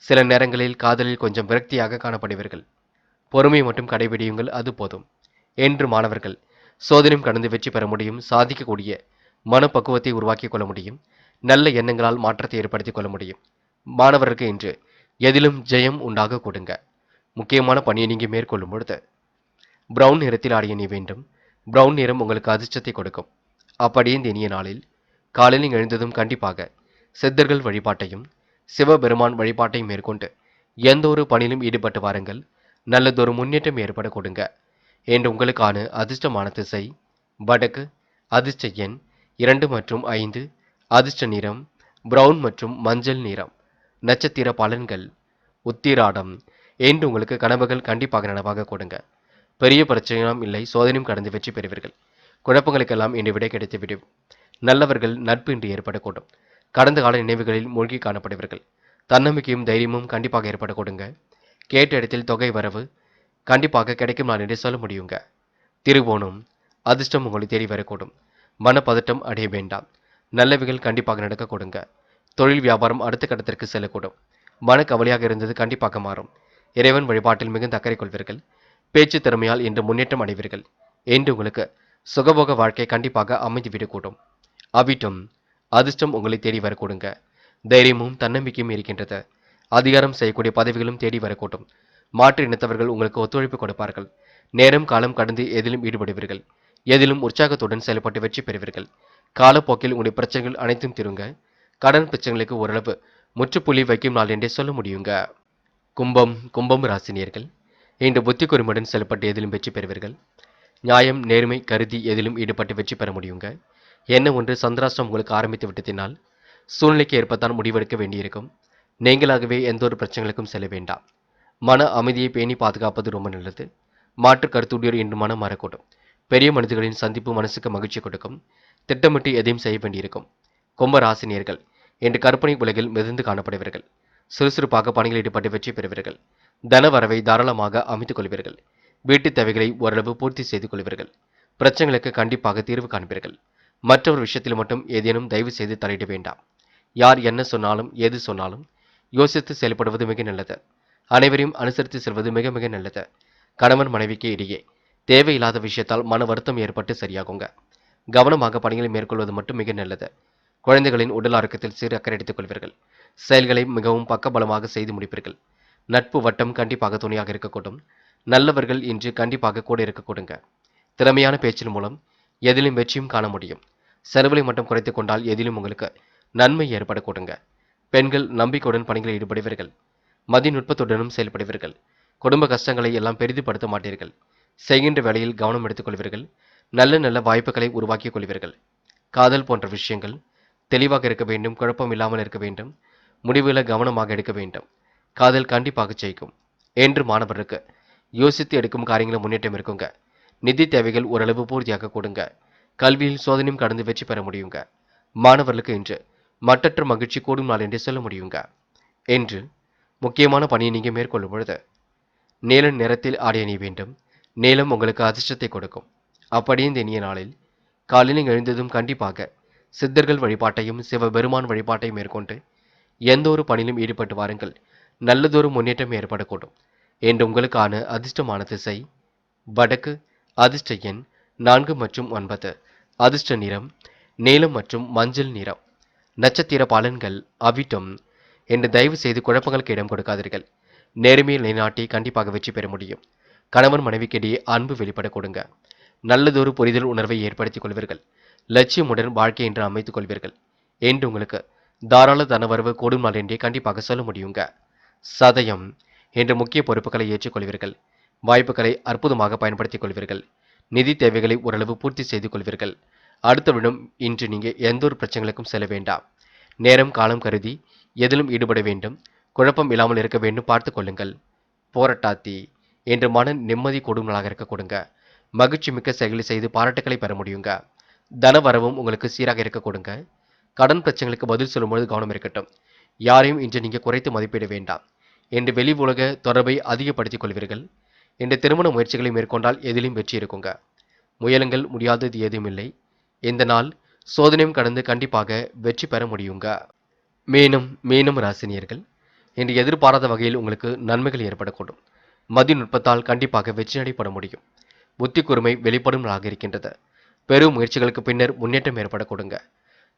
சில நேரங்களில் காதலில் கொஞ்சம் விரக்தியாக காணப்படுவீர்கள். பொறுமை மட்டும் கடைபிடியுங்கள், அது போதும். என்று மாணவர்கள் சோதனையும் கடந்து வெற்றி பெற முடியும், சாதிக்கக்கூடிய மனப்பக்குவத்தை உருவாக்கிக் கொள்ள முடியும், நல்ல எண்ணங்களால் மாற்றத்தை ஏற்படுத்திக் கொள்ள முடியும். மாணவருக்கு இன்று எதிலும் ஜெயம் உண்டாக கொடுங்க. முக்கியமான பணியை நீங்க மேற்கொள்ளும் பொழுது பிரவுன் நிறத்தில் ஆடை அணிய வேண்டும். பிரவுன் நிறம் உங்களுக்கு அதிர்ஷ்டத்தை கொடுக்கும். அப்படியே இந்த இனிய நாளில் காலையில் எழுந்ததும் கண்டிப்பாக சித்தர்கள் வழிபாட்டையும் சிவபெருமான் வழிபாட்டையும் மேற்கொண்டு எந்த ஒரு பணியிலும் ஈடுபட்டு வாருங்கள். நல்லதொரு முன்னேற்றம் ஏற்பட கொடுங்க. என்று உங்களுக்கான அதிர்ஷ்டமான திசை வடக்கு, அதிர்ஷ்ட எண் 2 மற்றும் 5, அதிர்ஷ்ட நிறம் பிரவுன் மற்றும் மஞ்சள் நிறம். நட்சத்திர பலன்கள் உத்திராடம். என்று உங்களுக்கு கனவுகள் கண்டிப்பாக நனவாக கொடுங்க. பெரிய பிரச்சனையும் இல்லை, சோதனையும் கடந்து வெற்றி பெறுவீர்கள். குழப்பங்களுக்கெல்லாம் இன்று விடை கிடைத்துவிடும். நல்லவர்கள் நட்பு இன்று ஏற்படக்கூடும். கடந்த கால நினைவுகளில் மூழ்கி காணப்படுவீர்கள். தன்னம்பிக்கையும் தைரியமும் கண்டிப்பாக ஏற்பட கொடுங்க. கேட்ட இடத்தில் தொகை வரவு கண்டிப்பாக கிடைக்கும் நான் என்று சொல்ல முடியுங்க. திருவோணம். அதிர்ஷ்டம் உங்களை தேடி வரக்கூடும். மனப்பதட்டம் அடைய வேண்டாம். நல்லவைகள் கண்டிப்பாக நடக்க கொடுங்க. தொழில் வியாபாரம் அடுத்த கட்டத்திற்கு செல்லக்கூடும். மன கவலையாக இருந்தது கண்டிப்பாக மாறும். இறைவன் வழிபாட்டில் மிகுந்த அக்கறை கொள்வீர்கள். பேச்சு திறமையால் இன்று முன்னேற்றம் அடைவீர்கள். என்று உங்களுக்கு சுகபோக வாழ்க்கை கண்டிப்பாக அமைந்துவிடக்கூடும். அவிட்டம். அதிர்ஷ்டம் உங்களை தேடி வரக்கூடுங்க. தைரியமும் தன்னம்பிக்கையும் இருக்கின்றது. அதிகாரம் செய்யக்கூடிய பதவிகளும் தேடி வரக்கூடும். மாற்று இனத்தவர்கள் உங்களுக்கு ஒத்துழைப்பு கொடுப்பார்கள். நேரம் காலம் கடந்து எதிலும் ஈடுபடுவீர்கள். எதிலும் உற்சாகத்துடன் செயல்பட்டு வெற்றி பெறுவீர்கள். காலப்போக்கில் உங்களுடைய பிரச்சனைகள் அனைத்தும் தீருங்க. கடன் பிரச்சனைகளுக்கு ஓரளவு முற்றுப்புள்ளி வைக்கும் நாள் என்றே சொல்ல முடியுங்க. கும்பம் ராசினியர்கள் இன்று புத்தி கூர்மையுடன் செயல்பட்டு எதிலும் வெற்றி பெறுவீர்கள். நியாயம் நேர்மை கருதி எதிலும் ஈடுபட்டு வெற்றி பெற முடியுங்க. என்ன ஒன்று சந்திராஷ்டிரம் உங்களுக்கு ஆரம்பித்து விட்டதினால் சூழ்நிலைக்கு ஏற்பத்தான் முடிவெடுக்க வேண்டியிருக்கும். நீங்களாகவே எந்த ஒரு பிரச்சனைகளுக்கும் செல்ல வேண்டாம். மன அமைதியை பேணி பாதுகாப்பது ரொம்ப நல்லது. மாற்று கருத்துடையோர் இன்று மனம் மாறக்கூடும். பெரிய மனிதர்களின் சந்திப்பு மனசுக்கு மகிழ்ச்சி கொடுக்கும். திட்டமிட்டு எதையும் செய்ய வேண்டியிருக்கும். கும்ப ராசினியர்கள் இன்று கற்பனை உலகில் மிதந்து காணப்படுவீர்கள். சுறுசுறுப்பாக பணியில் ஈடுபட்டு வெற்றி பெறுவீர்கள். தன வரவை தாராளமாக அமைத்துக் கொள்வீர்கள். வீட்டு தேவைகளை ஓரளவு பூர்த்தி செய்து கொள்வீர்கள். பிரச்சனைகளுக்கு கண்டிப்பாக தீர்வு காண்பீர்கள். மற்றொரு விஷயத்தில் மட்டும் ஏதேனும் தயவு செய்து தலையிட வேண்டாம். யார் என்ன சொன்னாலும் ஏது சொன்னாலும் யோசித்து செயல்படுவது மிக நல்லது. அனைவரையும் அனுசரித்து செல்வது மிக மிக நல்லது. கணவன் மனைவிக்கு இடையே தேவையில்லாத விஷயத்தால் மன வருத்தம் ஏற்பட்டு சரியாகுங்க. கவனமாக பணிகளை மேற்கொள்வது மட்டும் மிக நல்லது. குழந்தைகளின் உடல் ஆரோக்கியத்தில் சிறு அக்கறை எடுத்துக் கொள்வீர்கள். செயல்களை மிகவும் பக்கபலமாக செய்து முடிப்பீர்கள். நட்பு வட்டம் கண்டிப்பாக துணையாக இருக்கக்கூடும். நல்லவர்கள் இன்று கண்டிப்பாக கூட இருக்கக்கூடுங்க. திறமையான பேச்சின் மூலம் எதிலும் வெற்றியும் காண முடியும். செலவுகளை மட்டும் குறைத்துக் கொண்டால் எதிலும் உங்களுக்கு நன்மை ஏற்படக்கூடுங்க. பெண்கள் நம்பிக்கையுடன் பணிகளில் ஈடுபடுவீர்கள். மதிநுட்பத்துடனும் செயல்படுவீர்கள். குடும்ப கஷ்டங்களை எல்லாம் பெரிதுபடுத்த மாட்டீர்கள். செய்கின்ற வேலையில் கவனம் எடுத்துக் கொள்வீர்கள். நல்ல நல்ல வாய்ப்புகளை உருவாக்கிக் கொள்வீர்கள். காதல் போன்ற விஷயங்கள் தெளிவாக இருக்க வேண்டும். குழப்பம் இல்லாமல் இருக்க வேண்டும். முடிவுகளை கவனமாக எடுக்க வேண்டும். காதல் கண்டிப்பாக ஜெயிக்கும். என்று மாணவருக்கு யோசித்து எடுக்கும் காரியங்களில் முன்னேற்றம் இருக்குங்க. நிதி தேவைகள் ஓரளவு பூர்த்தியாக கொடுங்க. கல்வியில் சோதனையும் கடந்து வெற்றி பெற முடியுங்க. மாணவர்களுக்கு இன்று மட்டற்ற மகிழ்ச்சி கூடும் நாள் என்றே சொல்ல முடியுங்க. என்று முக்கியமான பணியை நீங்க மேற்கொள்ளும் பொழுது நீல நிறத்தில் ஆடை அணிய வேண்டும். நீலம் உங்களுக்கு அதிர்ஷ்டத்தை கொடுக்கும். அப்படியே இந்த இனிய நாளில் காலையில் எழுந்ததும் கண்டிப்பாக சித்தர்கள் வழிபாட்டையும் சிவபெருமான் வழிபாட்டையும் மேற்கொண்டு எந்த ஒரு பணியிலும் ஈடுபட்டு வாருங்கள். நல்லதொரு முன்னேற்றம் ஏற்படக்கூடும். என்று உங்களுக்கான அதிர்ஷ்டமான திசை வடக்கு, அதிர்ஷ்ட எண் 4 மற்றும் 9, அதிர்ஷ்ட நிறம் நீலம் மற்றும் மஞ்சள் நிறம். நட்சத்திர பலன்கள் அவிட்டம். என்று தயவு செய்து குழப்பங்களுக்கு இடம் கொடுக்காதீர்கள். நேர்மையை நிலைநாட்டி கண்டிப்பாக வெற்றி பெற முடியும். கணவன் மனைவிக்கிடையே அன்பு வெளிப்பட கொடுங்க. நல்லதொரு புரிதல் உணர்வை ஏற்படுத்திக் கொள்வீர்கள். லட்சியமுடன் வாழ்க்கை என்று அமைத்துக் கொள்வீர்கள். என்று உங்களுக்கு தாராள தனவரவு கூடும் நாள் என்றே கண்டிப்பாக சொல்ல முடியுங்க. சதயம். என்று முக்கிய பொறுப்புகளை ஏற்றுக்கொள்வீர்கள். வாய்ப்புகளை அற்புதமாக பயன்படுத்திக் கொள்வீர்கள். நிதி தேவைகளை ஓரளவு பூர்த்தி செய்து கொள்வீர்கள். அடுத்தவிடம் இன்று நீங்க எந்த ஒரு பிரச்சனைகளுக்கும் செல்ல வேண்டாம். நேரம் காலம் கருதி எதிலும் ஈடுபட வேண்டும். குழப்பம் இல்லாமல் இருக்க வேண்டும். பார்த்துக் கொள்ளுங்கள். போராட்டாத்தி. என்று மன நிம்மதி கூடும் நாளாக இருக்க கொடுங்க. மகிழ்ச்சி மிக்க செயல்களை செய்து பாராட்டுக்களை பெற முடியுங்க. தன வரவும் உங்களுக்கு சீராக இருக்க கொடுங்க. கடன் பிரச்சனைகளுக்கு பதில் சொல்லும்போது கவனம் இருக்கட்டும். யாரையும் இன்று நீங்க குறைத்து மதிப்பிட வேண்டாம். என்று வெளி உலக தொடர்பை அதிகப்படுத்திக் கொள்வீர்கள். என்று திருமண முயற்சிகளை மேற்கொண்டால் எதிலும் வெற்றி இருக்குங்க. முயலுங்கள், முடியாதது ஏதுமில்லை. இந்த நாள் சோதனையும் கடந்து கண்டிப்பாக வெற்றி பெற முடியுங்க. மீனம் ராசினியர்கள் இன்று எதிர்பாராத வகையில் உங்களுக்கு நன்மைகள் ஏற்படக்கூடும். மதிநுட்பத்தால் கண்டிப்பாக வெற்றி நடைபெற முடியும். புத்தி கூர்மை வெளிப்படும் நாளாக இருக்கின்றது. பெரும் முயற்சிகளுக்கு பின்னர் முன்னேற்றம் ஏற்பட கொடுங்க.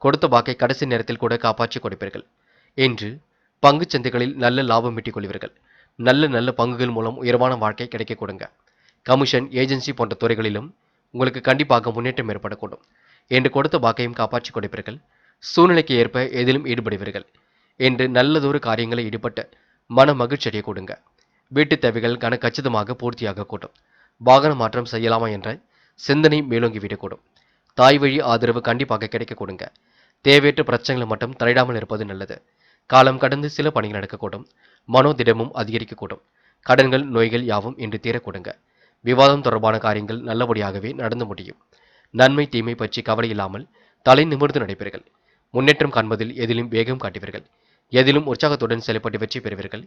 கொடுத்த வாக்கை கடைசி நேரத்தில் கூட காப்பாற்றி கொடுப்பீர்கள். இன்று பங்குச் சந்தைகளில் நல்ல லாபம் ஈட்டிக் கொள்வீர்கள். நல்ல நல்ல பங்குகள் மூலம் உயர்வான வாழ்க்கை கிடைக்க கொடுங்க. கமிஷன், ஏஜென்சி போன்ற துறைகளிலும் உங்களுக்கு கண்டிப்பாக முன்னேற்றம் ஏற்படக்கூடும். என்று கொடுத்த வாக்கையும் காப்பாற்றி கொடுப்பீர்கள். சூழ்நிலைக்கு ஏற்ப எதிலும் ஈடுபடுவீர்கள். என்று நல்லதொரு காரியங்களை ஈடுபட்டு மன மகிழ்ச்சி அடைய கொடுங்க. வீட்டு தேவைகள் கச்சிதமாக பூர்த்தியாக கூடும். வாகன மாற்றம் செய்யலாமா என்ற சிந்தனை மேலோங்கிவிடக்கூடும். தாய் வழி ஆதரவு கண்டிப்பாக கிடைக்க கொடுங்க. தேவையற்ற பிரச்சனைகளை மட்டும் தலையிடாமல் இருப்பது நல்லது. காலம் கடந்து சில பணிகள் நடக்கக்கூடும். மனோதிடமும் அதிகரிக்கக்கூடும். கடன்கள், நோய்கள் யாவும் இன்று தீரக்கூடுங்க. விவாதம் தொடர்பான காரியங்கள் நல்லபடியாகவே நடந்து முடியும். நன்மை தீமை பற்றி கவலை இல்லாமல் தலை நிமிர்ந்து நடைபெறுங்கள். முன்னேற்றம் காண்பதில் எதிலும் வேகம் காட்டுவீர்கள். எதிலும் உற்சாகத்துடன் செயல்பட்டு வெற்றி பெறுவீர்கள்.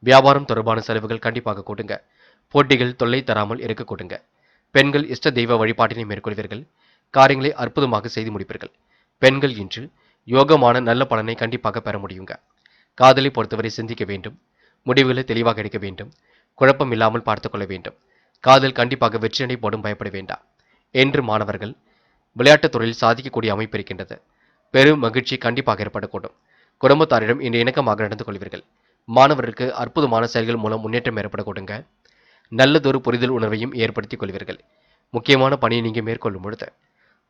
வியாபாரம் தொடர்பான செலவுகள் கண்டிப்பாக கூடுங்க. போட்டிகள் தொல்லை தராமல் இருக்க கொடுங்க. பெண்கள் இஷ்ட தெய்வ வழிபாட்டினை மேற்கொள்வீர்கள். காரியங்களை அற்புதமாக செய்து முடிப்பீர்கள். பெண்கள் இன்று யோகமான நல்ல பலனை கண்டிப்பாக பெற முடியுங்க. காதலை பொறுத்தவரை சிந்திக்க வேண்டும். முடிவுகளை தெளிவாக எடுக்க வேண்டும். குழப்பம் இல்லாமல் பார்த்துக் கொள்ள வேண்டும். காதல் கண்டிப்பாக வெற்றியடை போடும் பயப்பட வேண்டாம். என்று மாணவர்கள் விளையாட்டுத் துறையில் சாதிக்கக்கூடிய அமைப்பு இருக்கின்றது. பெரும் மகிழ்ச்சி கண்டிப்பாக ஏற்படக்கூடும். குடும்பத்தாரிடம் இன்று இணக்கமாக நடந்து கொள்வீர்கள். மாணவர்களுக்கு அற்புதமான செயல்கள் மூலம் முன்னேற்றம் ஏற்பட கொடுங்க. நல்லதொரு புரிதல் உணர்வையும் ஏற்படுத்திக் கொள்வீர்கள். முக்கியமான பணியை நீங்கள் மேற்கொள்ளும் பொழுது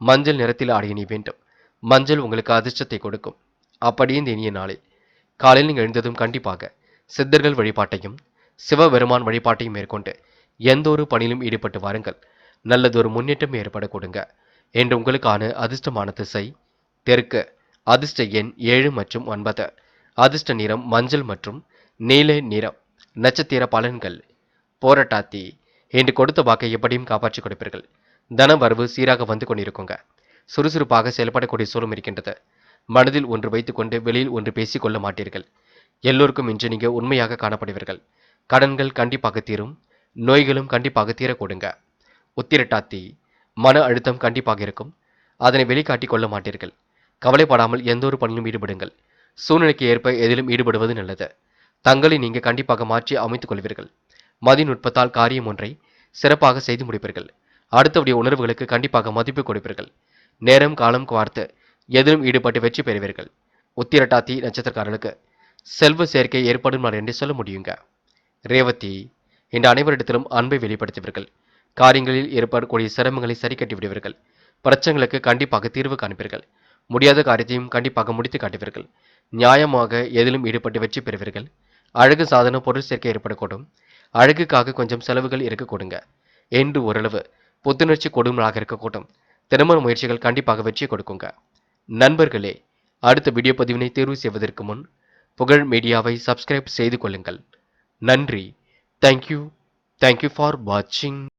மஞ்சள் நிறத்தில் ஆடைய நீ வேண்டும். மஞ்சள் உங்களுக்கு அதிர்ஷ்டத்தை கொடுக்கும். அப்படியே இந்த இனிய நாளில் காலையில் நீங்கள் எழுந்ததும் கண்டிப்பாக சித்தர்கள் வழிபாட்டையும் சிவபெருமான் வழிபாட்டையும் மேற்கொண்டு எந்த ஒரு பணியிலும் ஈடுபட்டு வாருங்கள். நல்லதொரு முன்னேற்றம் ஏற்பட கொடுங்க. என்று உங்களுக்கான அதிர்ஷ்டமான திசை தெற்கு. அதிர்ஷ்ட எண் 7 மற்றும் 9. அதிர்ஷ்ட நிறம் மஞ்சள் மற்றும் நீல நிறம். நட்சத்திர பலன்கள் போராட்டாத்தி. என்று கொடுத்த வாக்கை எப்படியும் காப்பாற்றி கொடுப்பீர்கள். தன வரவு சீராக வந்து கொண்டிருக்குங்க. சுறுசுறுப்பாக செயல்படக்கூடிய சூழலும் இருக்கின்றது. மனதில் ஒன்று வைத்துக்கொண்டு வெளியில் ஒன்று பேசிக் கொள்ள மாட்டீர்கள். எல்லோருக்கும் இன்று நீங்க உண்மையாக காணப்படுவீர்கள். கடன்கள் கண்டிப்பாக தீரும். நோய்களும் கண்டிப்பாக தீரக்கூடுங்க. உத்திரட்டாத்தி. மன அழுத்தம் கண்டிப்பாக இருக்கும். அதனை வெளிக்காட்டிக் கொள்ள மாட்டீர்கள். கவலைப்படாமல் எந்த ஒரு பணியிலும் ஈடுபடுங்கள். சூழ்நிலைக்கு ஏற்ப எதிலும் ஈடுபடுவது நல்லது. தங்களை நீங்க கண்டிப்பாக மாற்றி அமைத்துக் கொள்வீர்கள். மதிநுட்பத்தால் காரியம் ஒன்றை சிறப்பாக செய்து முடிப்பீர்கள். அடுத்தவுடைய உணர்வுகளுக்கு கண்டிப்பாக மதிப்பு கொடுப்பீர்கள். நேரம் காலம் பார்த்து எதிலும் ஈடுபட்டு வெற்றி பெறுவீர்கள். உத்திரட்டாத்தி நட்சத்திரக்காரர்களுக்கு செல்வ சேர்க்கை ஏற்படும் நாள் என்று சொல்ல முடியுங்க. ரேவதி. இன்று அனைவரிடத்திலும் அன்பை வெளிப்படுத்துவீர்கள். காரியங்களில் ஏற்படக்கூடிய சிரமங்களை சரி கட்டி விடுவீர்கள். பிரச்சனைகளுக்கு கண்டிப்பாக தீர்வு காண்பீர்கள். முடியாத காரியத்தையும் கண்டிப்பாக முடித்து காட்டுவீர்கள். நியாயமாக எதிலும் ஈடுபட்டு வெற்றி பெறுவீர்கள். அழகு சாதன பொருள் சேர்க்கை ஏற்படக்கூடும். அழகுக்காக கொஞ்சம் செலவுகள் இருக்க கொடுங்க. என்று ஓரளவு புத்துணர்ச்சி கொடுமலாக இருக்கக்கூடும். திருமண முயற்சிகள் கண்டிப்பாக வெற்றி கொடுக்குங்க. நண்பர்களே, அடுத்த வீடியோ பதிவினை தேர்வு செய்வதற்கு முன் புகழ் மீடியாவை சப்ஸ்கிரைப் செய்து கொள்ளுங்கள். நன்றி. தேங்க்யூ ஃபார் வாட்சிங்.